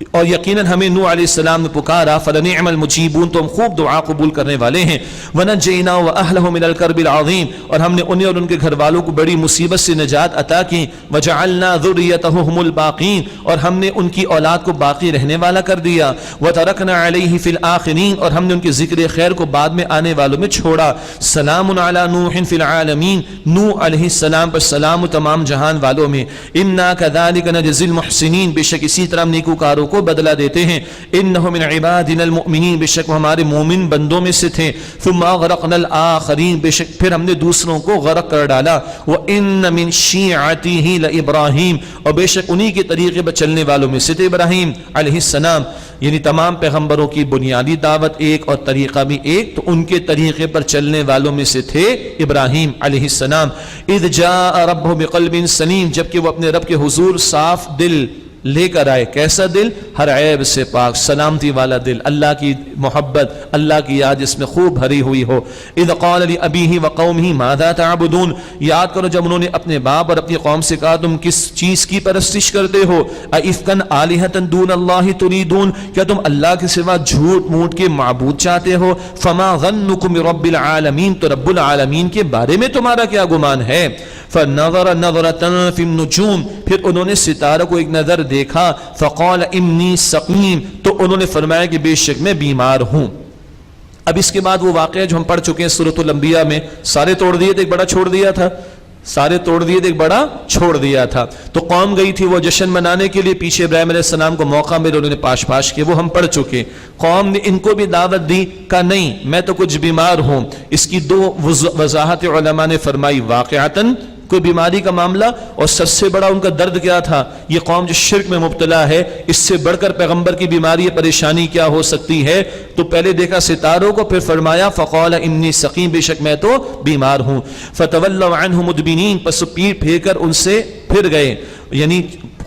اور یقیناً ہمیں نوح علیہ السلام نے پکارا فلنعم المجیبون، تو ہم خوب دعا قبول کرنے والے ہیں، ونجینا واہلہ من الکرب العظیم، اور ہم نے انہیں اور ان کے گھر والوں کو بڑی مصیبت سے نجات عطا کی، وجعلنا ذریتہ هم الباقین، اور ہم نے ان کی اولاد کو باقی رہنے والا کر دیا، وترکنا علیہ فی الآخرین، اور ہم نے ان کے ذکر خیر کو بعد میں آنے والوں میں چھوڑا، سلام علی نوح فی العالمین، نوح علیہ السلام پر سلام تمام جہان والوں میں، انا کذالک نجزی المحسنین، بے شک اسی طرح ہم نیکوکاروں کو بدلہ دیتے ہیں، انہ من عبادنا المؤمنین، بے شک وہ ہمارے مومن بندوں میں سے تھے، ثم اغرقنا الآخرین، بے شک پھر ہم نے دوسروں کو غرق کر ڈالا، وان من شیعته لابراہیم، اور بے شک انہی کے طریقے پر چلنے والوں میں سے تھے ابراہیم علیہ السلام، یعنی تمام پیغمبروں کی بنیادی دعوت ایک اور طریقہ بھی ایک، تو ان کے طریقے پر چلنے والوں میں سے تھے ابراہیم علیہ السلام، اذ جاء ربہ بقلب سلیم، جبکہ وہ اپنے رب کے حضور صاف دل لے کر آئے، کیسا دل؟ ہر عیب سے پاک، سلامتی والا دل، اللہ کی محبت، اللہ کی یاد جس میں خوب بھری ہوئی ہو، اذ قال لأبیہ وقومہ ماذا تعبدون، یاد کرو جب انہوں نے اپنے باپ اور اپنی قوم سے کہا تم کس چیز کی پرستش کرتے ہو، ائفکن آلہۃ دون اللہ تریدون، کیا تم اللہ کے سوا جھوٹ موٹ کے معبود چاہتے ہو، فما ظنکم برب العالمین، تو رب العالمین کے بارے میں تمہارا کیا گمان ہے، فنظر نظرۃ فی النجوم، پھر انہوں نے ستاروں کو ایک نظر دیکھا، فقال انی سقیم، تو انہوں نے فرمایا کہ بے شک میں بیمار ہوں۔ اب اس کے بعد وہ واقعہ جو ہم پڑھ چکے ہیں سورۃ الانبیاء میں، سارے توڑ دیے تھے ایک بڑا چھوڑ دیا تھا، سارے توڑ دیے تھے ایک بڑا چھوڑ دیا تھا، تو قوم گئی تھی وہ جشن منانے کے لیے، پیچھے ابراہیم علیہ السلام کو موقع ملے، انہوں نے پاش پاش کیے، وہ ہم پڑھ چکے، قوم نے ان کو بھی دعوت دی، کہا نہیں میں تو کچھ بیمار ہوں، اس کی دو وضاحت علماء نے فرمائی، واقعتاً کوئی بیماری کا معاملہ، اور سب سے بڑا ان کا درد کیا تھا، یہ قوم جو شرک میں مبتلا ہے، اس سے بڑھ کر پیغمبر کی بیماری پریشانی کیا ہو سکتی ہے، تو پہلے دیکھا ستاروں کو، پھر فرمایا فقال انی سقیم، بے شک میں تو بیمار ہوں، فتولوا عنہ مدبرین، پس پیٹ پھیر کر ان سے پھر گئے، یعنی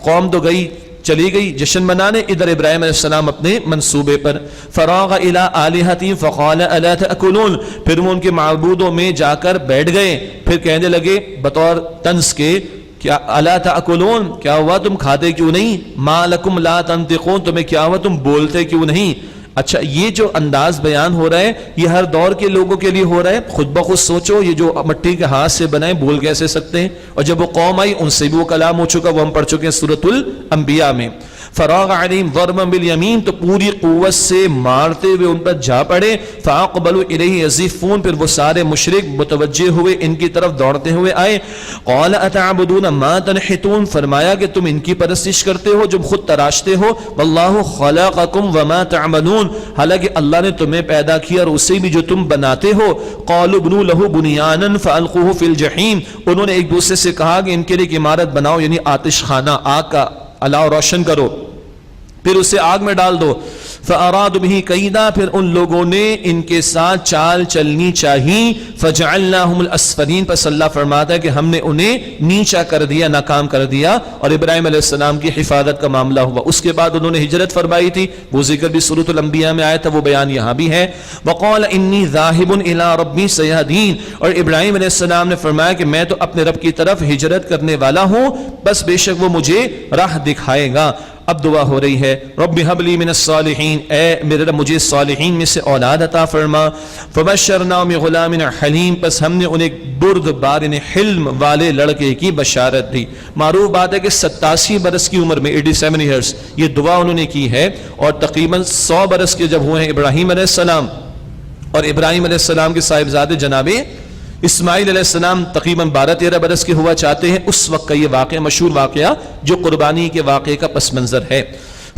قوم تو گئی چلی گئی جشن منانے، ادھر ابراہیم علیہ السلام اپنے منصوبے پر، فراغ الی آلہتہم فقال الا تأکلون، پھر وہ ان کے معبودوں میں جا کر بیٹھ گئے، پھر کہنے لگے بطور طنز کے کیا الا تأکلون، کیا ہوا تم کھاتے کیوں نہیں، ما لکم لا تنطقون، تمہیں کیا ہوا تم بولتے کیوں نہیں۔ اچھا یہ جو انداز بیان ہو رہا ہے یہ ہر دور کے لوگوں کے لیے ہو رہا ہے، خود بخود سوچو یہ جو مٹی کے ہاتھ سے بنائے بول کیسے سکتے ہیں، اور جب وہ قوم آئی ان سے بھی وہ کلام ہو چکا، وہ ہم پڑھ چکے ہیں سورۃ الانبیاء میں، فراغ علیہم ضربا بالیمین، تو پوری قوت سے مارتے ہوئے ان پر جا پڑے، فاقبلوا الیہ یزفون، پھر وہ سارے مشرک متوجہ ہوئے ان کی طرف دوڑتے ہوئے آئے، قال اتعبدون ما تنحتون، فرمایا کہ تم ان کی پرستش کرتے ہو جو خود تراشتے ہو، واللہ خلقکم وما تعملون، حالانکہ اللہ نے تمہیں پیدا کیا اور اسے بھی جو تم بناتے ہو، قالوا ابنوا له بنیانا فالقوه فی الجحیم، انہوں نے ایک دوسرے سے کہا کہ ان کے لیے ایک عمارت بناؤ، یعنی آتش خانہ، آگ کا الاؤ روشن کرو، پھر اسے آگ میں ڈال دو، فَأَرَادُوا بِهِ كَيْدًا، پھر ان لوگوں نے ان کے ساتھ چال چلنی چاہی، فَجَعَلْنَاهُمُ الْأَسْفَلِينَ، پس اللہ فرماتا ہے کہ ہم نے انہیں نیچا کر دیا، ناکام کر دیا، اور ابراہیم علیہ السلام کی حفاظت کا معاملہ ہوا۔ اس کے بعد انہوں نے ہجرت فرمائی تھی، وہ ذکر بھی سورۃ الانبیاء میں آیا تھا، وہ بیان یہاں بھی ہے، وَقَالَ إِنِّي ذَاهِبٌ إِلَىٰ رَبِّي سَيَهْدِينِ، اور ابراہیم علیہ السلام نے فرمایا کہ میں تو اپنے رب کی طرف ہجرت کرنے والا ہوں، بس بے شک وہ مجھے راہ دکھائے گا۔ اب دعا ہو رہی ہے، رب هب لي من الصالحین، اے میرے رب مجھے صالحین میں سے اولاد عطا فرما، فبشرناہ بغلام حلیم، پس ہم نے انہیں بردبار یعنی حلم والے لڑکے کی بشارت دی۔ معروف بات ہے کہ 87 برس کی عمر میں 87 ایئرس یہ دعا انہوں نے کی ہے، اور تقریباً 100 برس کے جب ہوئے ہیں ابراہیم علیہ السلام، اور ابراہیم علیہ السلام کے صاحبزادے جناب اسماعیل علیہ السلام تقریباً 12-13 برس کے ہوا چاہتے ہیں، اس وقت کا یہ واقعہ مشہور واقعہ جو قربانی کے واقعے کا پس منظر ہے۔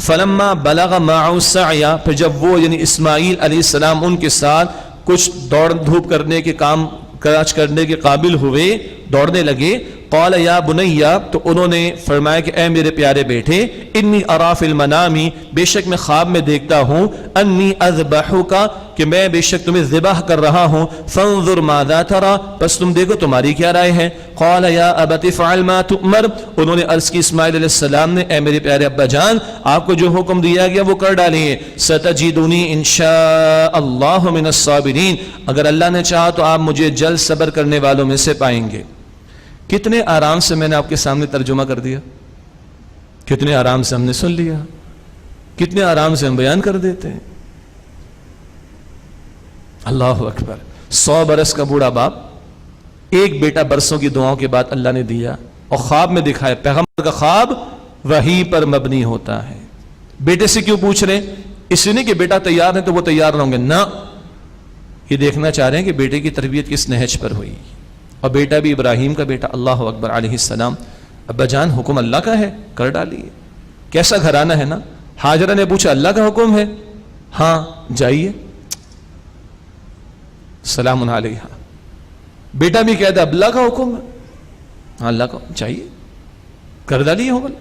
فلما بلغ معه السعی، پھر جب وہ یعنی اسماعیل علیہ السلام ان کے ساتھ کچھ دوڑ دھوپ کرنے کے کام کاج کرنے کے قابل ہوئے، دوڑنے لگے، قال یا بنیا، تو انہوں نے فرمایا کہ اے میرے پیارے بیٹے، انی ارا فی المنام، بے شک میں خواب میں دیکھتا ہوں، انی اذبحک، کہ میں بے شک تمہیں ذبح کر رہا ہوں، فانظر ماذا ترى، پس تم دیکھو تمہاری کیا رائے ہے، قال یا ابت افعل ما تؤمر، انہوں نے عرض کی اسماعیل علیہ السلام نے، اے میرے پیارے ابا جان آپ کو جو حکم دیا گیا وہ کر ڈالیے، ستجدنی انشاء اللہ من الصابرین، اگر اللہ نے چاہا تو آپ مجھے جلد صبر کرنے والوں میں سے پائیں گے۔ کتنے آرام سے میں نے آپ کے سامنے ترجمہ کر دیا، کتنے آرام سے ہم نے سن لیا، کتنے آرام سے ہم بیان کر دیتے ہیں. اللہ اکبر. 100 برس کا بوڑھا باپ, ایک بیٹا برسوں کی دعاؤں کے بعد اللہ نے دیا اور خواب میں دکھایا. پیغمبر کا خواب وحی پر مبنی ہوتا ہے. بیٹے سے کیوں پوچھ رہے ہیں؟ اس لیے نہیں کہ بیٹا تیار ہے تو وہ تیار نہ ہوں گے, نہ, یہ دیکھنا چاہ رہے ہیں کہ بیٹے کی تربیت کس نہج پر ہوئی. اور بیٹا بھی ابراہیم کا بیٹا, اللہ اکبر, علیہ السلام. ابا جان حکم اللہ کا ہے, کر ڈالیے. کیسا گھرانہ ہے نا. ہاجرہ نے پوچھا اللہ کا حکم ہے؟ ہاں جائیے, سلام علیہا. بیٹا بھی کہتا اللہ کا حکم ہے, ہاں اللہ کا, چاہیے, کر ڈالیے حکم.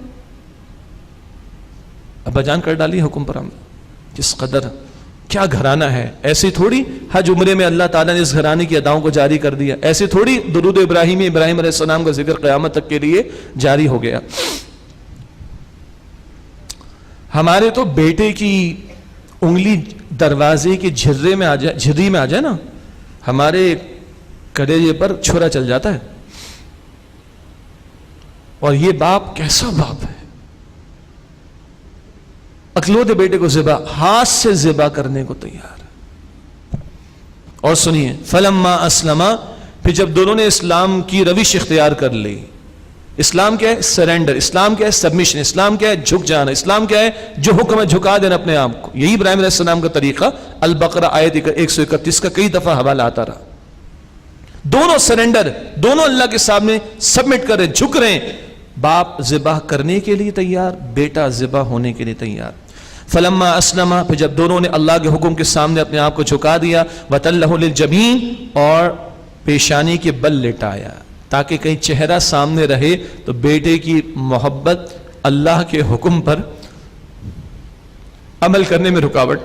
ابا جان کر ڈالیے حکم پر عمل. کس قدر کیا گھرانہ ہے. ایسی تھوڑی حج عمرے میں اللہ تعالیٰ نے اس گھرانے کی اداؤں کو جاری کر دیا. ایسی تھوڑی درود ابراہیمی, ابراہیم علیہ السلام کا ذکر قیامت تک کے لیے جاری ہو گیا. ہمارے تو بیٹے کی انگلی دروازے کی جھری میں آ جائے نا, ہمارے کلیجے پر چھرا چل جاتا ہے. اور یہ باپ کیسا باپ ہے, اکلوتے بیٹے کو ذبح, ہاتھ سے ذبح کرنے کو تیار. اور سنیے, فلما اسلما, پھر جب دونوں نے اسلام کی روش اختیار کر لی. اسلام کیا ہے؟ سرینڈر. اسلام کیا ہے؟ سبمیشن. اسلام کیا ہے؟ جھک جانا. اسلام کیا ہے؟ جو حکم ہے جھکا دینا اپنے آپ کو. یہی ابراہیم علیہ السلام کا طریقہ. البقرہ آیت 131 کا کئی دفعہ حوالہ آتا رہا. دونوں سرینڈر, دونوں اللہ کے سامنے سبمٹ کر رہے, جھک رہے ہیں. باپ ذبح کرنے کے لیے تیار, بیٹا ذبح ہونے کے لیے تیار. فلما اسلما, پھر جب دونوں نے اللہ کے حکم کے سامنے اپنے آپ کو جھکا دیا. وتلہ للجبین, اور پیشانی کے بل لٹایا تاکہ کہیں چہرہ سامنے رہے تو بیٹے کی محبت اللہ کے حکم پر عمل کرنے میں رکاوٹ.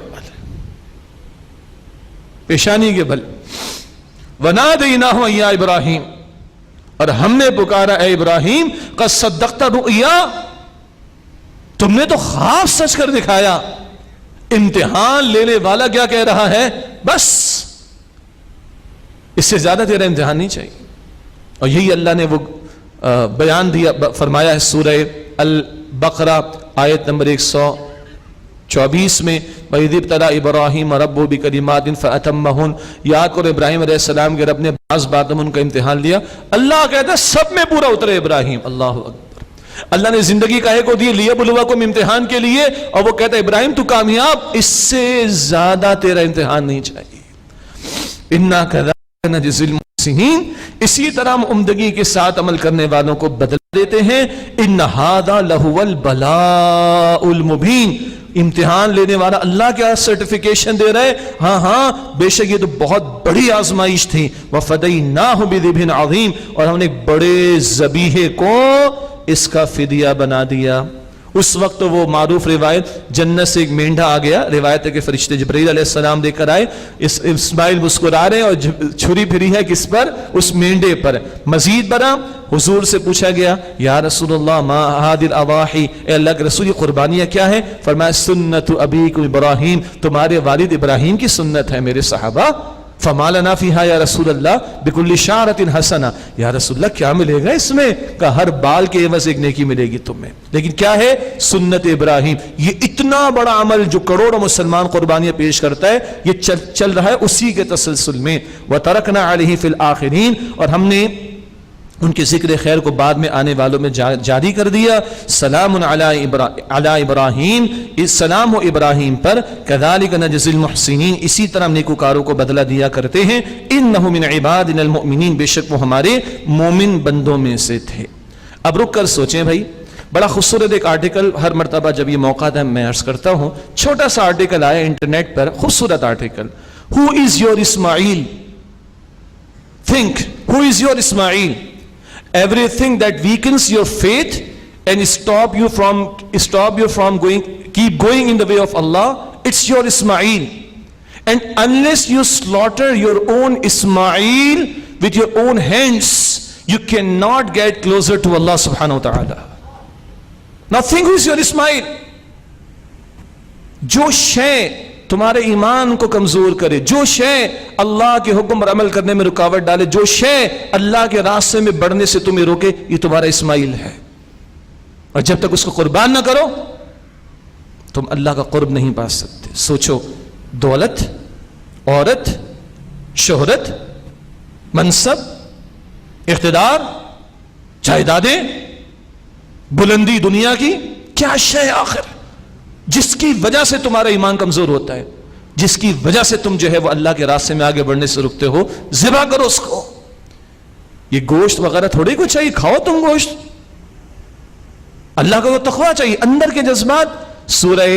پیشانی کے بل. وَنَادَيْنَاهُ يَا ابراہیم, اور ہم نے پکارا اے ابراہیم, قد صدقت رؤیا, تم نے تو خواب سچ کر دکھایا. امتحان لینے والا کیا کہہ رہا ہے؟ بس اس سے زیادہ تیرا امتحان نہیں چاہیے. اور یہی اللہ نے وہ بیان دیا, فرمایا ہے سورہ البقرہ آیت نمبر 124 میں, وَإِذِ ابْتَلَىٰ إِبْرَاهِيمَ رَبُّهُ بِكَلِمَاتٍ فَأَتَمَّهُنَّ. یاد کرو ابراہیم علیہ السلام کے رب نے بعض باتوں میں ان کا امتحان لیا. اللہ کہتا ہے سب میں پورا اترے ابراہیم. اللہ اکبر. اللہ نے زندگی کا ایک کو دی لیبلوکم, امتحان کے لیے, اور وہ کہتا ہے ابراہیم تو کامیاب, اس سے زیادہ تیرا امتحان نہیں چاہیے. اِنَّا كَذَلِكَ نَجْزِي الْمُحْسِنِينَ, اسی طرح ہم عمدگی کے ساتھ عمل کرنے والوں کو بدل دیتے ہیں. اِنَّ هَذَا لَهُوَ الْبَلَاءُ الْمُبِينُ, امتحان لینے والا اللہ کیا سرٹیفیکیشن دے رہے, ہاں بے شک یہ تو بہت بڑی آزمائش تھی. وَفَدَيْنَاهُ بِذِبْحٍ عَظِيمٍ, اور ہم نے ایک بڑے ذبیحے کو اس کا فدیہ بنا دیا. اس وقت تو وہ معروف روایت, جنت سے ایک مینڈھا آ گیا, روایت ہے کہ فرشتے جبرائیل علیہ السلام دے کر آئے. اسماعیل مسکرا رہے ہیں اور چھری پھری ہے کس پر؟ اس مینڈے پر. مزید برآں حضور سے پوچھا گیا یا رسول اللہ ما هذه الاضاحی, اے اللہ کے رسول یہ قربانیاں کیا ہے؟ فرمایا سنت ابیکم ابراہیم, تمہارے والد ابراہیم کی سنت ہے میرے صحابہ. فما لنا فیہا یا رسول اللہ بکل شعرۃ حسنہ, یا رسول اللہ کیا ملے گا اس میں؟ کہ ہر بال کے عوض ایک نیکی ملے گی تمہیں. لیکن کیا ہے؟ سنت ابراہیم. یہ اتنا بڑا عمل جو کروڑوں مسلمان قربانیاں پیش کرتا ہے, یہ چل رہا ہے اسی کے تسلسل میں. وترکنا علیہ فی الآخرین, اور ہم نے ان کے ذکر خیر کو بعد میں آنے والوں میں جاری کر دیا. سلام علی ابراہیم, اس سلام ہو ابراہیم پر. کذالک نجزی المحسنین, اسی طرح ہم نیکوکاروں کو بدلہ دیا کرتے ہیں. انہ من عبادنا المؤمنین, بے شک وہ ہمارے مومن بندوں میں سے تھے. اب رک کر سوچیں بھائی, بڑا خوبصورت ایک آرٹیکل ہر مرتبہ جب یہ موقع تھا میں عرض کرتا ہوں. چھوٹا سا آرٹیکل آیا انٹرنیٹ پر, خوبصورت article. Who is your Ismail? Think, who is your Ismail? Everything that weakens your faith and stop you from keep going in the way of Allah, it's your Ismail. And unless you slaughter your own Ismail with your own hands, you cannot get closer to Allah subhanahu wa ta'ala. Now think who is your Ismail. جو شے تمہارے ایمان کو کمزور کرے, جو شے اللہ کے حکم پر عمل کرنے میں رکاوٹ ڈالے, جو شے اللہ کے راستے میں بڑھنے سے تمہیں روکے, یہ تمہارا اسماعیل ہے. اور جب تک اس کو قربان نہ کرو تم اللہ کا قرب نہیں پا سکتے. سوچو، دولت، عورت، شہرت، منصب، اقتدار، جائیدادیں، بلندی دنیا کی، کیا شے آخر جس کی وجہ سے تمہارا ایمان کمزور ہوتا ہے، جس کی وجہ سے تم جو ہے وہ اللہ کے راستے میں آگے بڑھنے سے رکتے ہو؟ ذبح کرو اس کو. یہ گوشت وغیرہ تھوڑی کو چاہیے، کھاؤ تم گوشت. اللہ کا وہ تقویٰ چاہیے، اندر کے جذبات. سورہ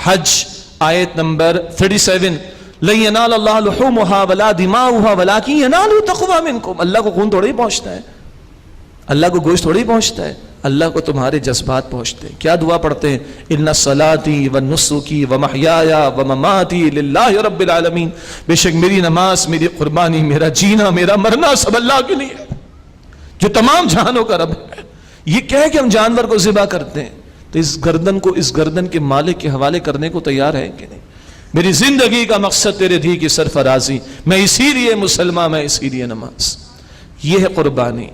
حج آیت نمبر 37، لَن يَنَالَ اللَّهُ لُحُومُهَا وَلَا دِمَاؤُهَا وَلَكِن يَنَالُهُ التَّقْوَىٰ مِنكُمْ. اللہ کو خون تھوڑی پہنچتا ہے، اللہ کو گوشت تھوڑی پہنچتا ہے، اللہ کو تمہارے جذبات پہنچتے ہیں. کیا دعا پڑھتے ہیں؟ ان صلاتي ونسكي ومحياي ومماتي لله رب العالمین. بے شک میری نماز، میری قربانی، میرا جینا، میرا مرنا سب اللہ کے لیے ہے جو تمام جہانوں کا رب ہے. یہ کہہ کہ ہم جانور کو ذبح کرتے ہیں تو اس گردن کو اس گردن کے مالک کے حوالے کرنے کو تیار ہے کہ نہیں؟ میری زندگی کا مقصد تیرے دی کی سرفرازی، میں اسی لیے مسلمان، میں اسی لیے نماز. یہ ہے قربانی.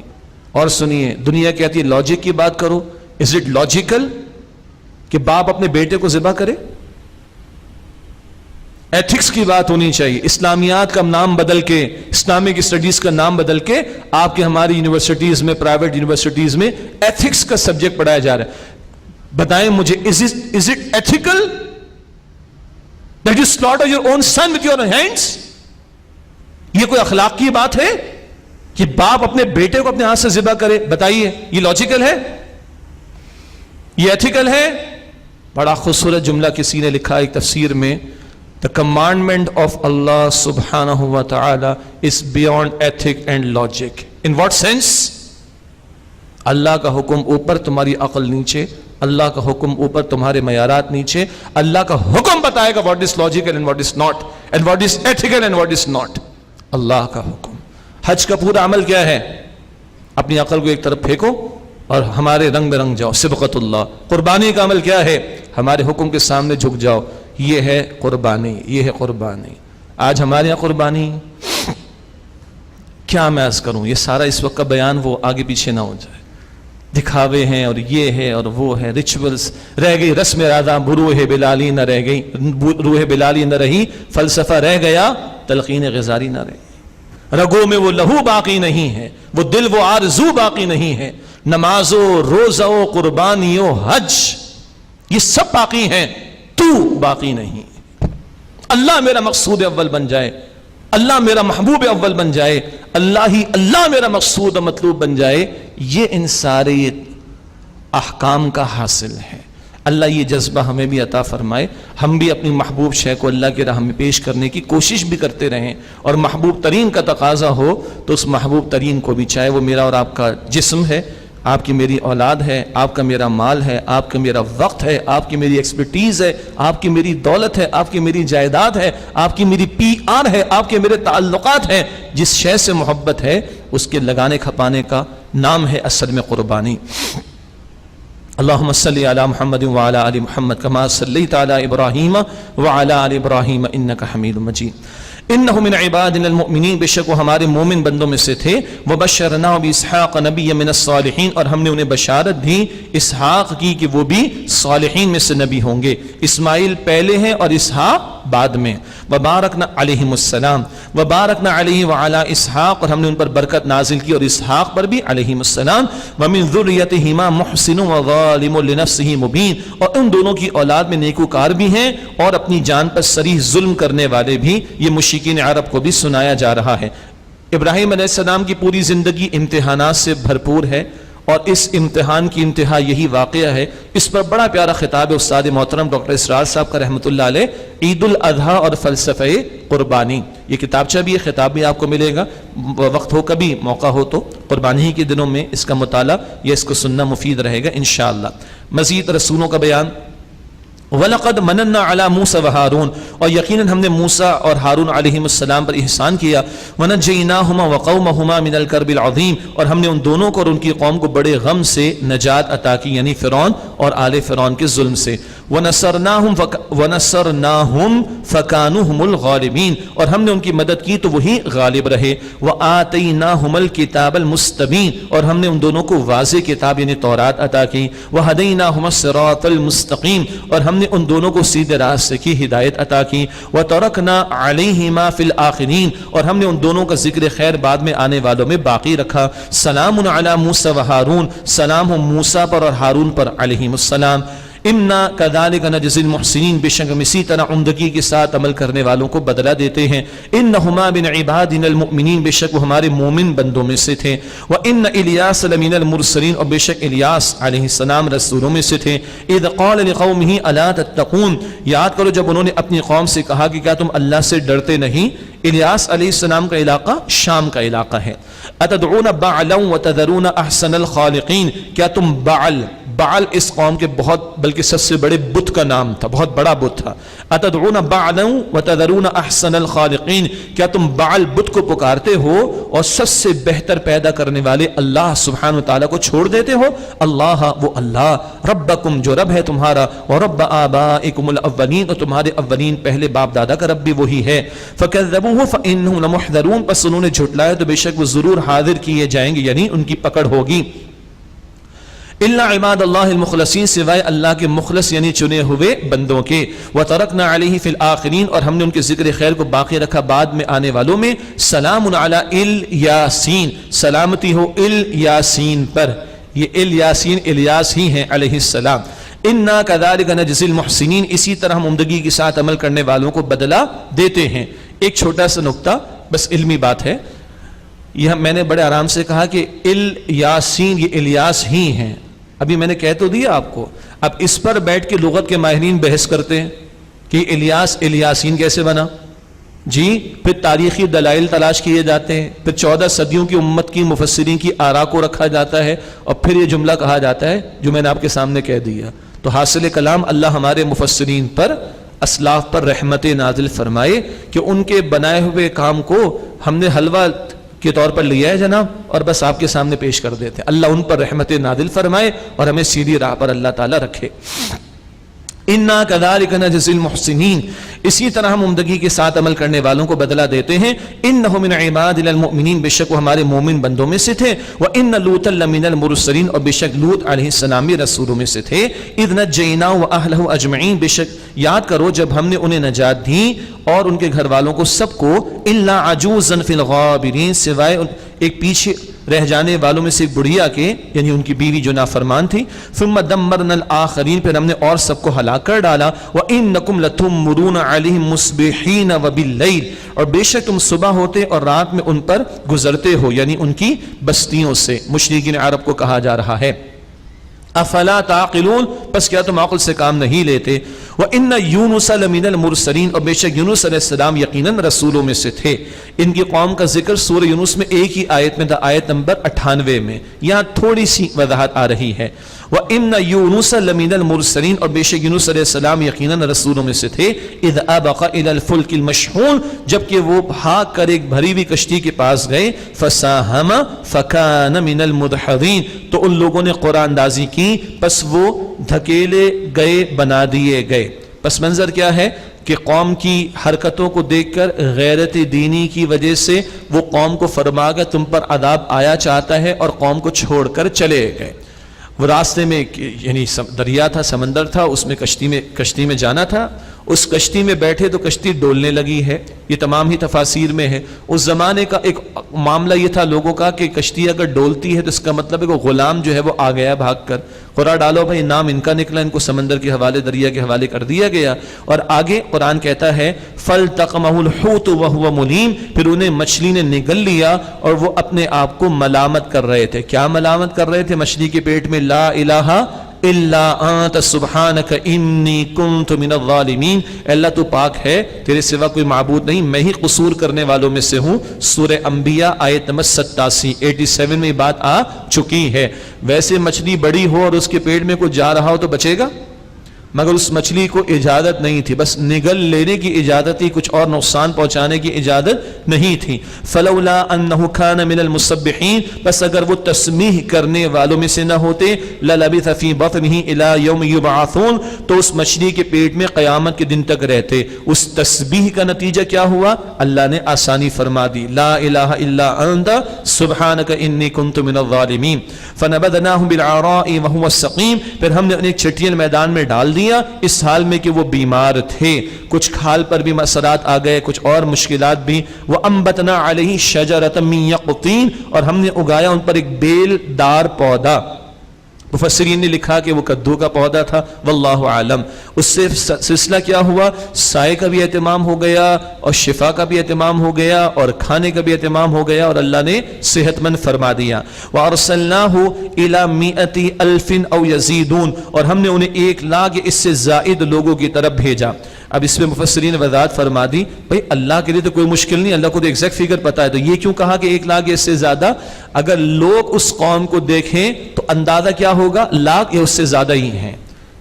اور سنیے، دنیا کہتی ہے لاجک کی بات کرو. از اٹ لاجیکل کہ باپ اپنے بیٹے کو ذبح کرے؟ ایتھکس کی بات ہونی چاہیے. اسلامیات کا نام بدل کے، اسلامک اسٹڈیز کا نام بدل کے آپ کے ہماری یونیورسٹیز میں، پرائیویٹ یونیورسٹیز میں ایتھکس کا سبجیکٹ پڑھایا جا رہا ہے. بتائیں مجھے، is it ethical that you slaughter your own son with your own hands؟ یہ کوئی اخلاق کی بات ہے کہ باپ اپنے بیٹے کو اپنے ہاتھ سے ذبح کرے؟ بتائیے، یہ لاجیکل ہے؟ یہ ایتھیکل ہے؟ بڑا خوبصورت جملہ کسی نے لکھا ایک تفسیر میں، The commandment of Allah subhanahu wa ta'ala is beyond ethic and logic. In what sense? اللہ کا حکم اوپر، تمہاری عقل نیچے. اللہ کا حکم اوپر، تمہارے معیارات نیچے. اللہ کا حکم بتائے گا what is logical and what is not, and what is ethical and what is not. اللہ کا حکم. حج کا پورا عمل کیا ہے؟ اپنی عقل کو ایک طرف پھینکو اور ہمارے رنگ میں رنگ جاؤ، صبغت اللہ. قربانی کا عمل کیا ہے؟ ہمارے حکم کے سامنے جھک جاؤ. یہ ہے قربانی، یہ ہے قربانی. آج ہمارے یہاں قربانی کیا میں عرض کروں، یہ سارا اس وقت کا بیان وہ آگے پیچھے نہ ہو جائے. دکھاوے ہیں اور یہ ہے اور وہ ہے، ریچولز رہ گئی، رسم رادا بروح بلالی نہ رہ گئی، روح بلالی نہ رہی، فلسفہ رہ گیا، تلقین غزاری نہ رہی. رگوں میں وہ لہو باقی نہیں ہے، وہ دل وہ آرزو باقی نہیں ہے. نماز و روزہ و قربانی و حج یہ سب باقی ہیں، تو باقی نہیں. اللہ میرا مقصود اول بن جائے، اللہ میرا محبوب اول بن جائے، اللہ میرا مقصود و مطلوب بن جائے. یہ ان سارے احکام کا حاصل ہے. اللہ یہ جذبہ ہمیں بھی عطا فرمائے، ہم بھی اپنی محبوب شے کو اللہ کے راہ میں پیش کرنے کی کوشش بھی کرتے رہیں، اور محبوب ترین کا تقاضا ہو تو اس محبوب ترین کو بھی، چاہے وہ میرا اور آپ کا جسم ہے، آپ کی میری اولاد ہے، آپ کا میرا مال ہے، آپ کا میرا وقت ہے، آپ کی میری ایکسپرٹیز ہے، آپ کی میری دولت ہے، آپ کی میری جائیداد ہے، آپ کی میری PR ہے، آپ کے میرے تعلقات ہیں. جس شے سے محبت ہے اس کے لگانے کھپانے کا نام ہے اصل میں قربانی. اللہم صلی علی محمد وعلی آل محمد کما صلیت علی ابراہیم وعلی آل ابراہیم انک حمید مجید. انہو من عبادنا المؤمنین، بے شک وہ ہمارے مومن بندوں میں سے تھے. وبشرناہ باسحاق نبی من الصالحین، اور ہم نے انہیں بشارت دی اسحاق کی کہ وہ بھی صالحین میں سے نبی ہوں گے. اسماعیل پہلے ہیں اور اسحاق بعد میں. وبارکنا علیہم السلام، وبارکنا علیہ وعلی اسحاق، اور ہم نے ان پر برکت نازل کی اور اسحاق پر بھی علیہم السلام. ومن ذریتہما محسن وظالم لنفسہ مبین، اور ان دونوں کی اولاد میں نیکوکار بھی ہیں اور اپنی جان پر صریح ظلم کرنے والے بھی. یہ مشرکین عرب کو بھی سنایا جا رہا ہے. ابراہیم علیہ السلام کی پوری زندگی امتحانات سے بھرپور ہے، اور اس امتحان کی انتہا یہی واقعہ ہے. اس پر بڑا پیارا خطاب ہے استاد محترم ڈاکٹر اسرار صاحب کا رحمۃ اللہ علیہ، عید الاضحیٰ اور فلسفہ قربانی. یہ کتابچہ بھی ہے، خطاب بھی آپ کو ملے گا. وقت ہو، کبھی موقع ہو تو قربانی کے دنوں میں اس کا مطالعہ یا اس کو سننا مفید رہے گا انشاءاللہ. مزید رسولوں کا بیان، وَلَقَدْ مَنَنَّا عَلَى مُوسَى وَهَارُونَ اور یقیناً ہم نے موسیٰ اور ہارون علیہ السلام پر احسان کیا وَنَجَّيْنَاهُمَا وَقَوْمَهُمَا مِنَ الْكَرْبِ الْعَظِيمِ اور ہم نے ان دونوں کو اور ان کی قوم کو بڑے غم سے نجات عطا کی یعنی فرعون اور آل فرعون کے ظلم سے وَنَصَرْنَاهُمْ فَكَانُوا هُمُ الْغَالِبِينَ اور ہم نے ان کی مدد کی تو وہی غالب رہے وَآتَيْنَاهُمَ الْكِتَابَ الْمُسْتَبِينَ اور ہم نے ان دونوں کو واضح کتاب یعنی تورات عطا کی وَهَدَيْنَاهُمَ الصِّرَاطَ الْمُسْتَقِيمَ اور ہم نے ان دونوں کو سیدھے راستے کی ہدایت عطا کی وَتَرَكْنَا عَلَيْهِمَا فِي الْآخِرِينَ اور ہم نے ان دونوں کا ذکر خیر بعد میں آنے والوں میں باقی رکھا سلام علی موسیٰ وہارون سلام ہو موسیٰ پر اور ہارون پر علیہم السلام اِنَّا كَذَلِكَ نَجْزِي الْمُحْسِنِينَ بے شک ہم اسی طرح عمدگی کے ساتھ عمل کرنے والوں کو بدلہ دیتے ہیں اِنَّهُمَا مِنْ عِبَادِنَا الْمُؤْمِنِينَ بے شک وہ ہمارے مومن بندوں میں سے تھے وَإِنَّ إِلْيَاسَ لَمِنَ الْمُرْسَلِينَ اور بے شک الیاس علیہ السلام رسولوں میں سے تھے اِذْ قَالَ لِقَوْمِهِ أَلَا تَتَّقُونَ یاد کرو جب انہوں نے اپنی قوم سے کہا کہ کیا تم اللہ سے ڈرتے نہیں الیاس علیہ السلام کا علاقہ شام کا علاقہ ہے أَتَدْعُونَ بَعْلًا وَتَذَرُونَ أَحْسَنَ الْخَالِقِينَ کیا تم بعل اس قوم کے بہت بلکہ سب سے بڑے بت کا نام تھا بہت بڑا بت تھا اتدعون بعلا وتذرون احسن الخالقین کیا تم بعل بت کو پکارتے ہو اور سب سے بہتر پیدا کرنے والے اللہ سبحانہ وتعالی کو چھوڑ دیتے ہو اللہ وہ اللہ ربکم جو رب ہے تمہارا ورب آبائکم الاولین اور تمہارے اولین پہلے باپ دادا کا رب بھی وہی ہے فکذبوہ فانہم لمحضرون پس انہوں نے جھٹلایا تو بے شک وہ ضرور حاضر کیے جائیں گے یعنی ان کی پکڑ ہوگی الا عباد اللہ المخلصین سوائے اللہ کے مخلص یعنی چنے ہوئے بندوں کے وترکنا علیہ فی الآخرین اور ہم نے ان کے ذکر خیر کو باقی رکھا بعد میں آنے والوں میں سلام علی الیاسین سلامتی ہو الیاسین پر یہ الیاسین الیاس ہی ہیں علیہ السلام انا کذالک نجزی المحسنین اسی طرح ہم عمدگی کے ساتھ عمل کرنے والوں کو بدلہ دیتے ہیں ایک چھوٹا سا نقطہ بس علمی بات ہے یہ میں نے بڑے آرام سے کہا کہ الیاسین یہ الیاس ہی ہیں ابھی میں نے کہہ تو دیا آپ کو اب اس پر بیٹھ کے لغت کے ماہرین بحث کرتے ہیں کہ الیاس الیاسین کیسے بنا جی پھر تاریخی دلائل تلاش کیے جاتے ہیں پھر 14 صدیوں کی امت کی مفسرین کی آراء کو رکھا جاتا ہے اور پھر یہ جملہ کہا جاتا ہے جو میں نے آپ کے سامنے کہہ دیا تو حاصل کلام اللہ ہمارے مفسرین پر اسلاف پر رحمت نازل فرمائے کہ ان کے بنائے ہوئے کام کو ہم نے حلوہ کے طور پر لیا ہے جناب اور بس آپ کے سامنے پیش کر دیتے ہیں اللہ ان پر رحمت نازل فرمائے اور ہمیں سیدھی راہ پر اللہ تعالی رکھے انا کذالک نجزی المحسنین اسی طرح ہم عمدگی کے ساتھ عمل کرنے والوں کو بدلہ دیتے ہیں انہ من عبادنا المؤمنین بے شک وہ ہمارے مومن بندوں میں سے تھے وان لوطا لمن المرسلین اور بے شک لوط علیہ السلام بھی رسولوں میں سے تھے اذ نجیناہ واہلہ اجمعین بے شک یاد کرو جب ہم نے انہیں نجات دی اور ان کے گھر والوں کو سب کو الا عجوزا فی الغابرین سوائے ایک پیچھے رہ جانے والوں میں سے ایک بڑھیا کے یعنی ان کی بیوی جو نافرمان تھی ثم دمرنا الاخرین پھر ہم نے اور سب کو ہلاک کر ڈالا وانکم لتمرون علیہم مصبحین وباللیل اور بے شک تم صبح ہوتے اور رات میں ان پر گزرتے ہو یعنی ان کی بستیوں سے مشرکین عرب کو کہا جا رہا ہے افلا تعقلون پس کیا تم عقل سے کام نہیں لیتے وان یونس لمن المرسلین اور بے شک یونس علیہ السلام یقیناً رسولوں میں سے تھے ان کی قوم کا ذکر سورہ یونس میں ایک ہی آیت میں تھا آیت نمبر 98 میں یہاں تھوڑی سی وضاحت آ رہی ہے وان یونس لمن المرسلین اور بے شک یونس علیہ السلام یقیناً رسولوں میں سے تھے اذ ابق الى الفلك المشحون جبکہ وہ بھاگ کر ایک بھری ہوئی کشتی کے پاس گئے فساہم فکان من المدحضین تو ان لوگوں نے قرآن اندازی کی پس وہ دھکیلے گئے بنا دیے گئے پس منظر کیا ہے کہ قوم کی حرکتوں کو دیکھ کر غیرت دینی کی وجہ سے وہ قوم کو فرما گیا تم پر عذاب آیا چاہتا ہے اور قوم کو چھوڑ کر چلے گئے وہ راستے میں یعنی دریا تھا سمندر تھا اس میں کشتی میں جانا تھا اس کشتی میں بیٹھے تو کشتی ڈولنے لگی ہے یہ تمام ہی تفاسیر میں ہے اس زمانے کا ایک معاملہ یہ تھا لوگوں کا کہ کشتی اگر ڈولتی ہے تو اس کا مطلب ہے کہ غلام جو ہے وہ آ گیا بھاگ کر قرآن ڈالو بھائی نام ان کا نکلا ان کو سمندر کے حوالے دریا کے حوالے کر دیا گیا اور آگے قرآن کہتا ہے فَالْتَقَمَهُ الْحُوتُ وَهُوَ مُلِيمٌ پھر انہیں مچھلی نے نگل لیا اور وہ اپنے آپ کو ملامت کر رہے تھے کیا ملامت کر رہے تھے مچھلی کے پیٹ میں لا الہ الا انت سبحانک انی کنت من الظالمین اللہ تو پاک ہے تیرے سوا کوئی معبود نہیں میں ہی قصور کرنے والوں میں سے ہوں سورہ انبیاء آیت نمبر 87 میں بات آ چکی ہے ویسے مچھلی بڑی ہو اور اس کے پیٹ میں کوئی جا رہا ہو تو بچے گا مگر اس مچھلی کو اجازت نہیں تھی، بس نگل لینے کی اجازت تھی، کچھ اور نقصان پہنچانے کی اجازت نہیں تھی۔ فلولا انه كان من المسبحین، بس اگر وہ تسبیح کرنے والوں میں سے نہ ہوتے، للبث في بطنه الى يوم يبعثون، تو اس مچھلی کے پیٹ میں قیامت کے دن تک رہتے۔ اس تسبیح کا نتیجہ کیا ہوا؟ اللہ نے آسانی فرما دی، لا الہ الا انت سبحانک انی کنت من الظالمین۔ فنبذناه بالعراء وهو سقیم، پھر ہم نے انہیں چٹیل میدان میں ڈال دیا اس حال میں کہ وہ بیمار تھے، کچھ کھال پر بھی مسرات آ گئے، کچھ اور مشکلات بھی۔ وَأَنبَتْنَا عَلَيْهِ شَجَرَةً مِّن يَقْطِينٍ، اور ہم نے اگایا ان پر ایک بیل دار پودا۔ مفسرین نے لکھا کہ وہ کدو کا پودا تھا، واللہ عالم۔ اس سے سلسلہ کیا ہوا؟ سائے کا بھی اہتمام ہو گیا اور شفا کا بھی اہتمام ہو گیا اور کھانے کا بھی اہتمام ہو گیا، اور اللہ نے صحت مند فرما دیا۔ وَأَرْسَلْنَاهُ إِلَى 100,000 أَوْ يَزِيدُونَ، اور ہم نے انہیں 1,00,000 اس سے زائد لوگوں کی طرف بھیجا۔ اب اس میں مفسرین نے وضاحت فرما دی، بھئی اللہ کے لیے تو کوئی مشکل نہیں، اللہ کو تو ایگزیکٹ فگر پتا ہے، تو یہ کیوں کہا کہ 1,00,000 اس سے زیادہ؟ اگر لوگ اس قوم کو دیکھیں تو اندازہ کیا ہوگا؟ 1,00,000 یا اس سے زیادہ ہی ہیں۔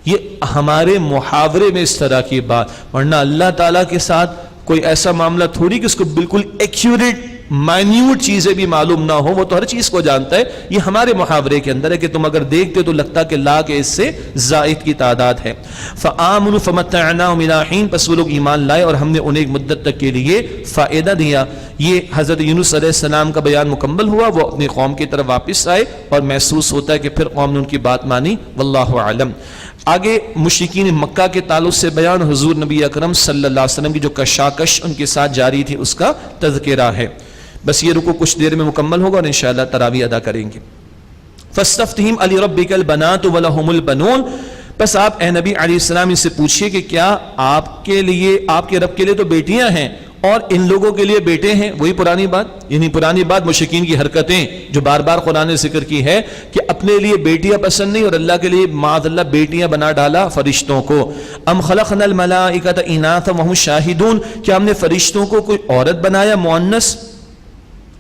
یہ ہمارے محاورے میں اس طرح کی بات، ورنہ اللہ تعالیٰ کے ساتھ کوئی ایسا معاملہ تھوڑی کہ اس کو بالکل ایکیوریٹ مائنیوٹ چیزیں بھی معلوم نہ ہو، وہ تو ہر چیز کو جانتا ہے۔ یہ ہمارے محاورے کے اندر ہے کہ تم اگر دیکھتے تو لگتا کہ لا کے اس سے زائد کی تعداد ہے۔ فآمنوا فمتعناهم إلى حين، پس وہ لوگ ایمان لائے اور ہم نے انہیں ایک مدت تک کے لیے فائدہ دیا۔ یہ حضرت یونس علیہ السلام کا بیان مکمل ہوا، وہ اپنی قوم کی طرف واپس آئے اور محسوس ہوتا ہے کہ پھر قوم نے ان کی بات مانی، واللہ عالم۔ آگے مشرکین مکہ کے تعلق سے بیان، حضور نبی اکرم صلی اللہ علیہ وسلم کی جو کشاکش ان کے ساتھ جاری تھی اس کا تذکرہ ہے۔ بس یہ رکوع کچھ دیر میں مکمل ہوگا اور انشاءاللہ تراویح ادا کریں گے۔ فاستفتہم لربک البنات ولہم البنون، بس آپ اے نبی علیہ السلام ان سے پوچھئے کہ کیا آپ کے لیے، آپ کے رب کے لیے تو بیٹیاں ہیں اور ان لوگوں کے لیے بیٹے ہیں؟ وہی پرانی بات، یعنی پرانی بات مشرکین کی حرکتیں جو بار بار قرآن نے ذکر کی ہے کہ اپنے لیے بیٹیاں پسند نہیں اور اللہ کے لیے معاذ اللہ بیٹیاں بنا ڈالا فرشتوں کو۔ ام خلقنا الملائکۃ اناثا وہم شاہدون، کیا ہم نے فرشتوں کو کوئی عورت بنایا مؤنث؟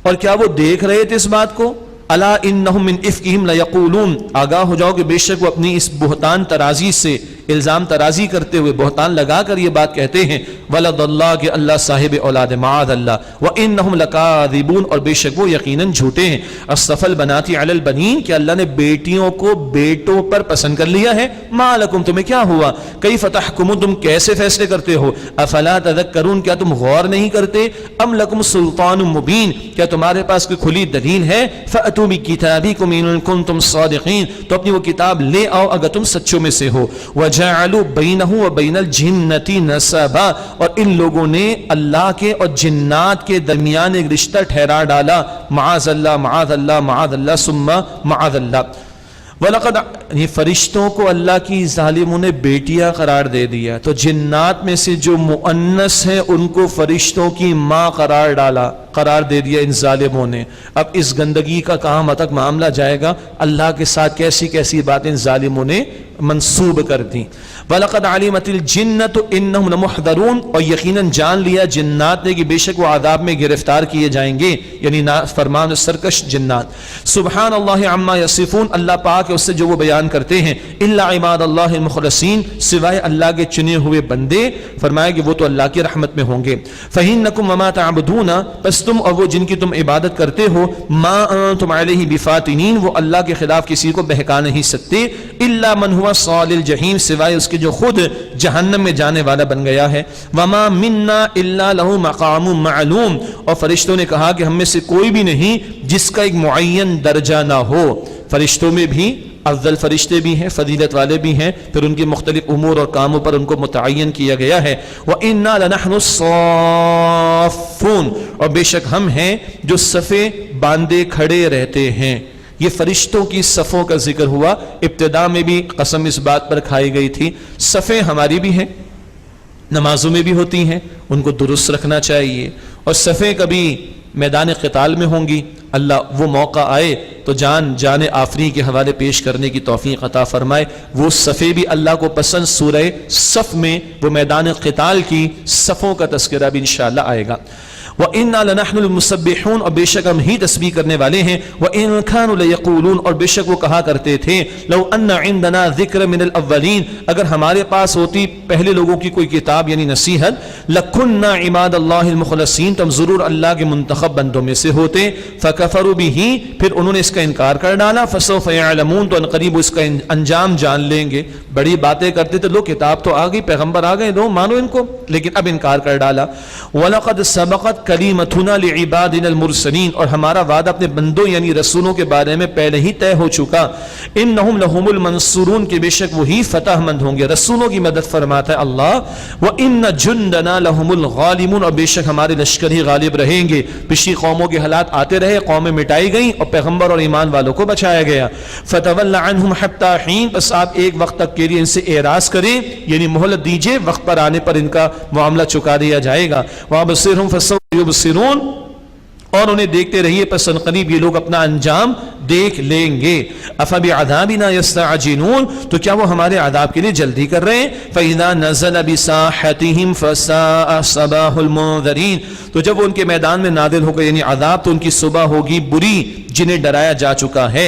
اور کیا وہ دیکھ رہے تھے اس بات کو؟ الا انہم من افکہم لیقولون، آگاہ ہو جاؤ کہ بے شک وہ اپنی اس بہتان ترازی سے، الزام ترازی کرتے ہوئے بہتان لگا کر یہ بات کہتے ہیں، ولد اللہ، کہ اللہ صاحب اولاد، معاذ اللہ، وانہم لکاذبون، اور بے شک وہ یقیناً جھوٹے ہیں۔ اصطفى البنات علی البنین، کہ اللہ نے بیٹیوں کو بیٹوں پر پسند کر لیا ہے۔ ما لکم، تمہیں کیا ہوا؟ کیف تحکمون، تم کیسے فیصلے کرتے ہو؟ افلا تذکرون، کیا تم غور نہیں کرتے؟ ام لکم سلطان مبین، کیا تمہارے پاس کوئی کھلی دلیل ہے؟ فأتوا بکتابکم ان کنتم صادقین، تو اپنی وہ کتاب لے آؤ اگر تم سچوں میں سے ہو۔ وجعلوا بینہ وبین الجنۃ نسبا، اور ان لوگوں نے اللہ کے اور جنات کے درمیان ایک رشتہ ٹھہرا ڈالا، معاذ اللہ معاذ اللہ معاذ اللہ ثم معاذ اللہ۔ وَلَقَدْ، یہ فرشتوں کو اللہ کی ظالموں نے بیٹیاں قرار دے دیا، تو جنات میں سے جو مؤنث ہیں ان کو فرشتوں کی ماں قرار دے دیا ان ظالموں نے۔ اب اس گندگی کا کہاں تک معاملہ جائے گا، اللہ کے ساتھ کیسی کیسی باتیں ان ظالموں نے منسوب کر دیں۔ وَلَقَدْ عَلِمَتِ الْجِنَّةُ إِنَّهُمْ لَمُحْضَرُونَ، اور یقیناً جان لیا جنات نے کہ بے شک وہ عذاب میں گرفتار کیے جائیں گے، یعنی فرمان سرکش جنات۔ سبحان اللہ عما یصفون، اللہ پاک ہے اس سے جو وہ بیان کرتے ہیں۔ الا عباد اللہ المخلصین، سوائے اللہ کے چنے ہوئے بندے، فرمایا کہ وہ تو اللہ کی رحمت میں ہوں گے۔ فَإِنَّكُمْ وَمَا تَعْبُدُونَ، پس تم اور وہ جن کی تم عبادت کرتے ہو، ما انتم علیہ بفاتنین، وہ اللہ کے خلاف کسی کو بہکا نہیں سکتے، الا من هو صال الجحیم، سوائے اس کے جو خود جہنم میں جانے والا بن گیا ہے۔ وما منا الا له مقام معلوم، اور فرشتوں نے کہا کہ ہم میں سے کوئی بھی نہیں جس کا ایک معین درجہ نہ ہو۔ فرشتوں میں بھی افضل فرشتے بھی ہیں، فضیلت والے بھی ہیں، پھر ان کے مختلف امور اور کاموں پر ان کو متعین کیا گیا ہے۔ وَإِنَّا لَنَحْنُ الصَّافُّونَ، اور بے شک ہم ہیں جو صفیں باندھے کھڑے رہتے ہیں۔ یہ فرشتوں کی صفوں کا ذکر ہوا، ابتدا میں بھی قسم اس بات پر کھائی گئی تھی، صفیں ہماری بھی ہیں، نمازوں میں بھی ہوتی ہیں، ان کو درست رکھنا چاہیے، اور صفیں کبھی میدان قتال میں ہوں گی، اللہ وہ موقع آئے تو جان آفری کے حوالے پیش کرنے کی توفیق عطا فرمائے۔ وہ صفیں بھی اللہ کو پسند، سورہ صف میں وہ میدان قتال کی صفوں کا تذکرہ بھی انشاءاللہ آئے گا۔ وَإِنَّا لَنَحْنُ الْمُسَبِّحُونَ اور بے شک ہم ہی تسبیح کرنے والے ہیں. وَإِن كَانُوا لَيَقُولُونَ اور بے شک وہ کہا کرتے تھے لَوْ أَنَّ عِندَنَا ذِكْرَ مِنَ الْأَوَّلِينَ اگر ہمارے پاس ہوتی پہلے لوگوں کی کوئی کتاب یعنی نصیحت لَكُنَّا عِبَادَ اللَّهِ الْمُخْلَصِينَ تم ضرور اللہ کے منتخب بندوں میں سے ہوتے. فَكَفَرُوا بِهِ پھر انہوں نے اس کا انکار کر ڈالا. فَسَوْفَ يَعْلَمُونَ تو انقریب اس کا انجام جان لیں گے. بڑی باتیں کرتے تھے لوگ, کتاب تو آ گئی, پیغمبر آ گئے, دو مانو ان کو, لیکن اب انکار کر ڈالا. وَلَقَدْ سَبَقَتْ كَلِمَتُنَا لِعِبَادِنَا الْمُرْسَلِينَ اور ہمارا وعدہ اپنے بندوں یعنی رسولوں کے بارے میں پہلے ہی طے ہو چکا. اِنَّهُمْ لَهُمُ الْمَنْصُورُونَ کہ بے شک وہی فتح مند ہوں گے, رسولوں کی مدد فرماتا ہے اللہ. وَإِنَّ جُنْدَنَا لَهُمُ الْغَالِبُونَ اور بے شک ہمارے لشکر ہی غالب رہیں گے. پچھلی قوموں کے حالات آتے رہے, قومیں مٹائی گئیں اور پیغمبر اور ایمان والوں کو بچایا گیا. فَتَوَلَّ عَنْهُمْ حَتَّى حِينٍ بس آپ ایک وقت تک کے لیے ان سے اعراض کریں یعنی مہلت دیجئے, وقت پر آنے پر ان کا معاملہ چکا دیا جائے گا. وَأَبْصِرْهُمْ فَسَوْفَ يُبْصِرُونَ اور انہیں دیکھتے رہیے پس ان قریب یہ لوگ اپنا انجام دیکھ لیں گے. افبعذابنا یستعجلون تو کیا وہ ہمارے عذاب کے لیے جلدی کر رہے ہیں. فاذا نزل بساحتهم فساء صباح المنذرین تو جب وہ ان کے میدان میں نازل ہوگا یعنی عذاب تو ان کی صبح ہوگی بری جنہیں ڈرایا جا چکا ہے.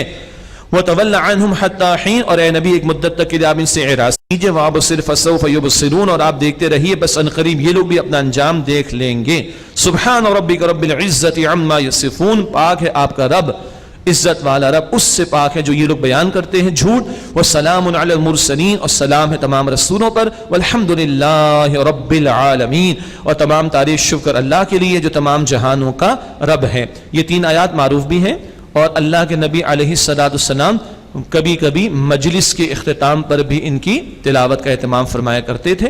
وَتَوَلَّ عَنْهُمْ حَتَّى حِينٍ اور اے نبی ایک مدت تک کے لیے آپ ان سے اعراض کیجئے. وَأَبْصِرْ فَسَوْفَ يُبْصِرُونَ اور آپ دیکھتے رہیے بس ان قریب یہ لوگ بھی اپنا انجام دیکھ لیں گے. سبحان ربک رب العزت عما یصفون پاک ہے آپ کا رب, عزت والا رب اس سے پاک ہے جو یہ لوگ بیان کرتے ہیں جھوٹ. وسلام علی المرسلین اور سلام ہے تمام رسولوں پر. والحمد للہ رب العالمین اور تمام تعریف شکر اللہ کے لیے جو تمام جہانوں کا رب ہے. یہ 3 آیات معروف بھی ہیں اور اللہ کے نبی علیہ الصلوۃ والسلام کبھی کبھی مجلس کے اختتام پر بھی ان کی تلاوت کا اہتمام فرمایا کرتے تھے.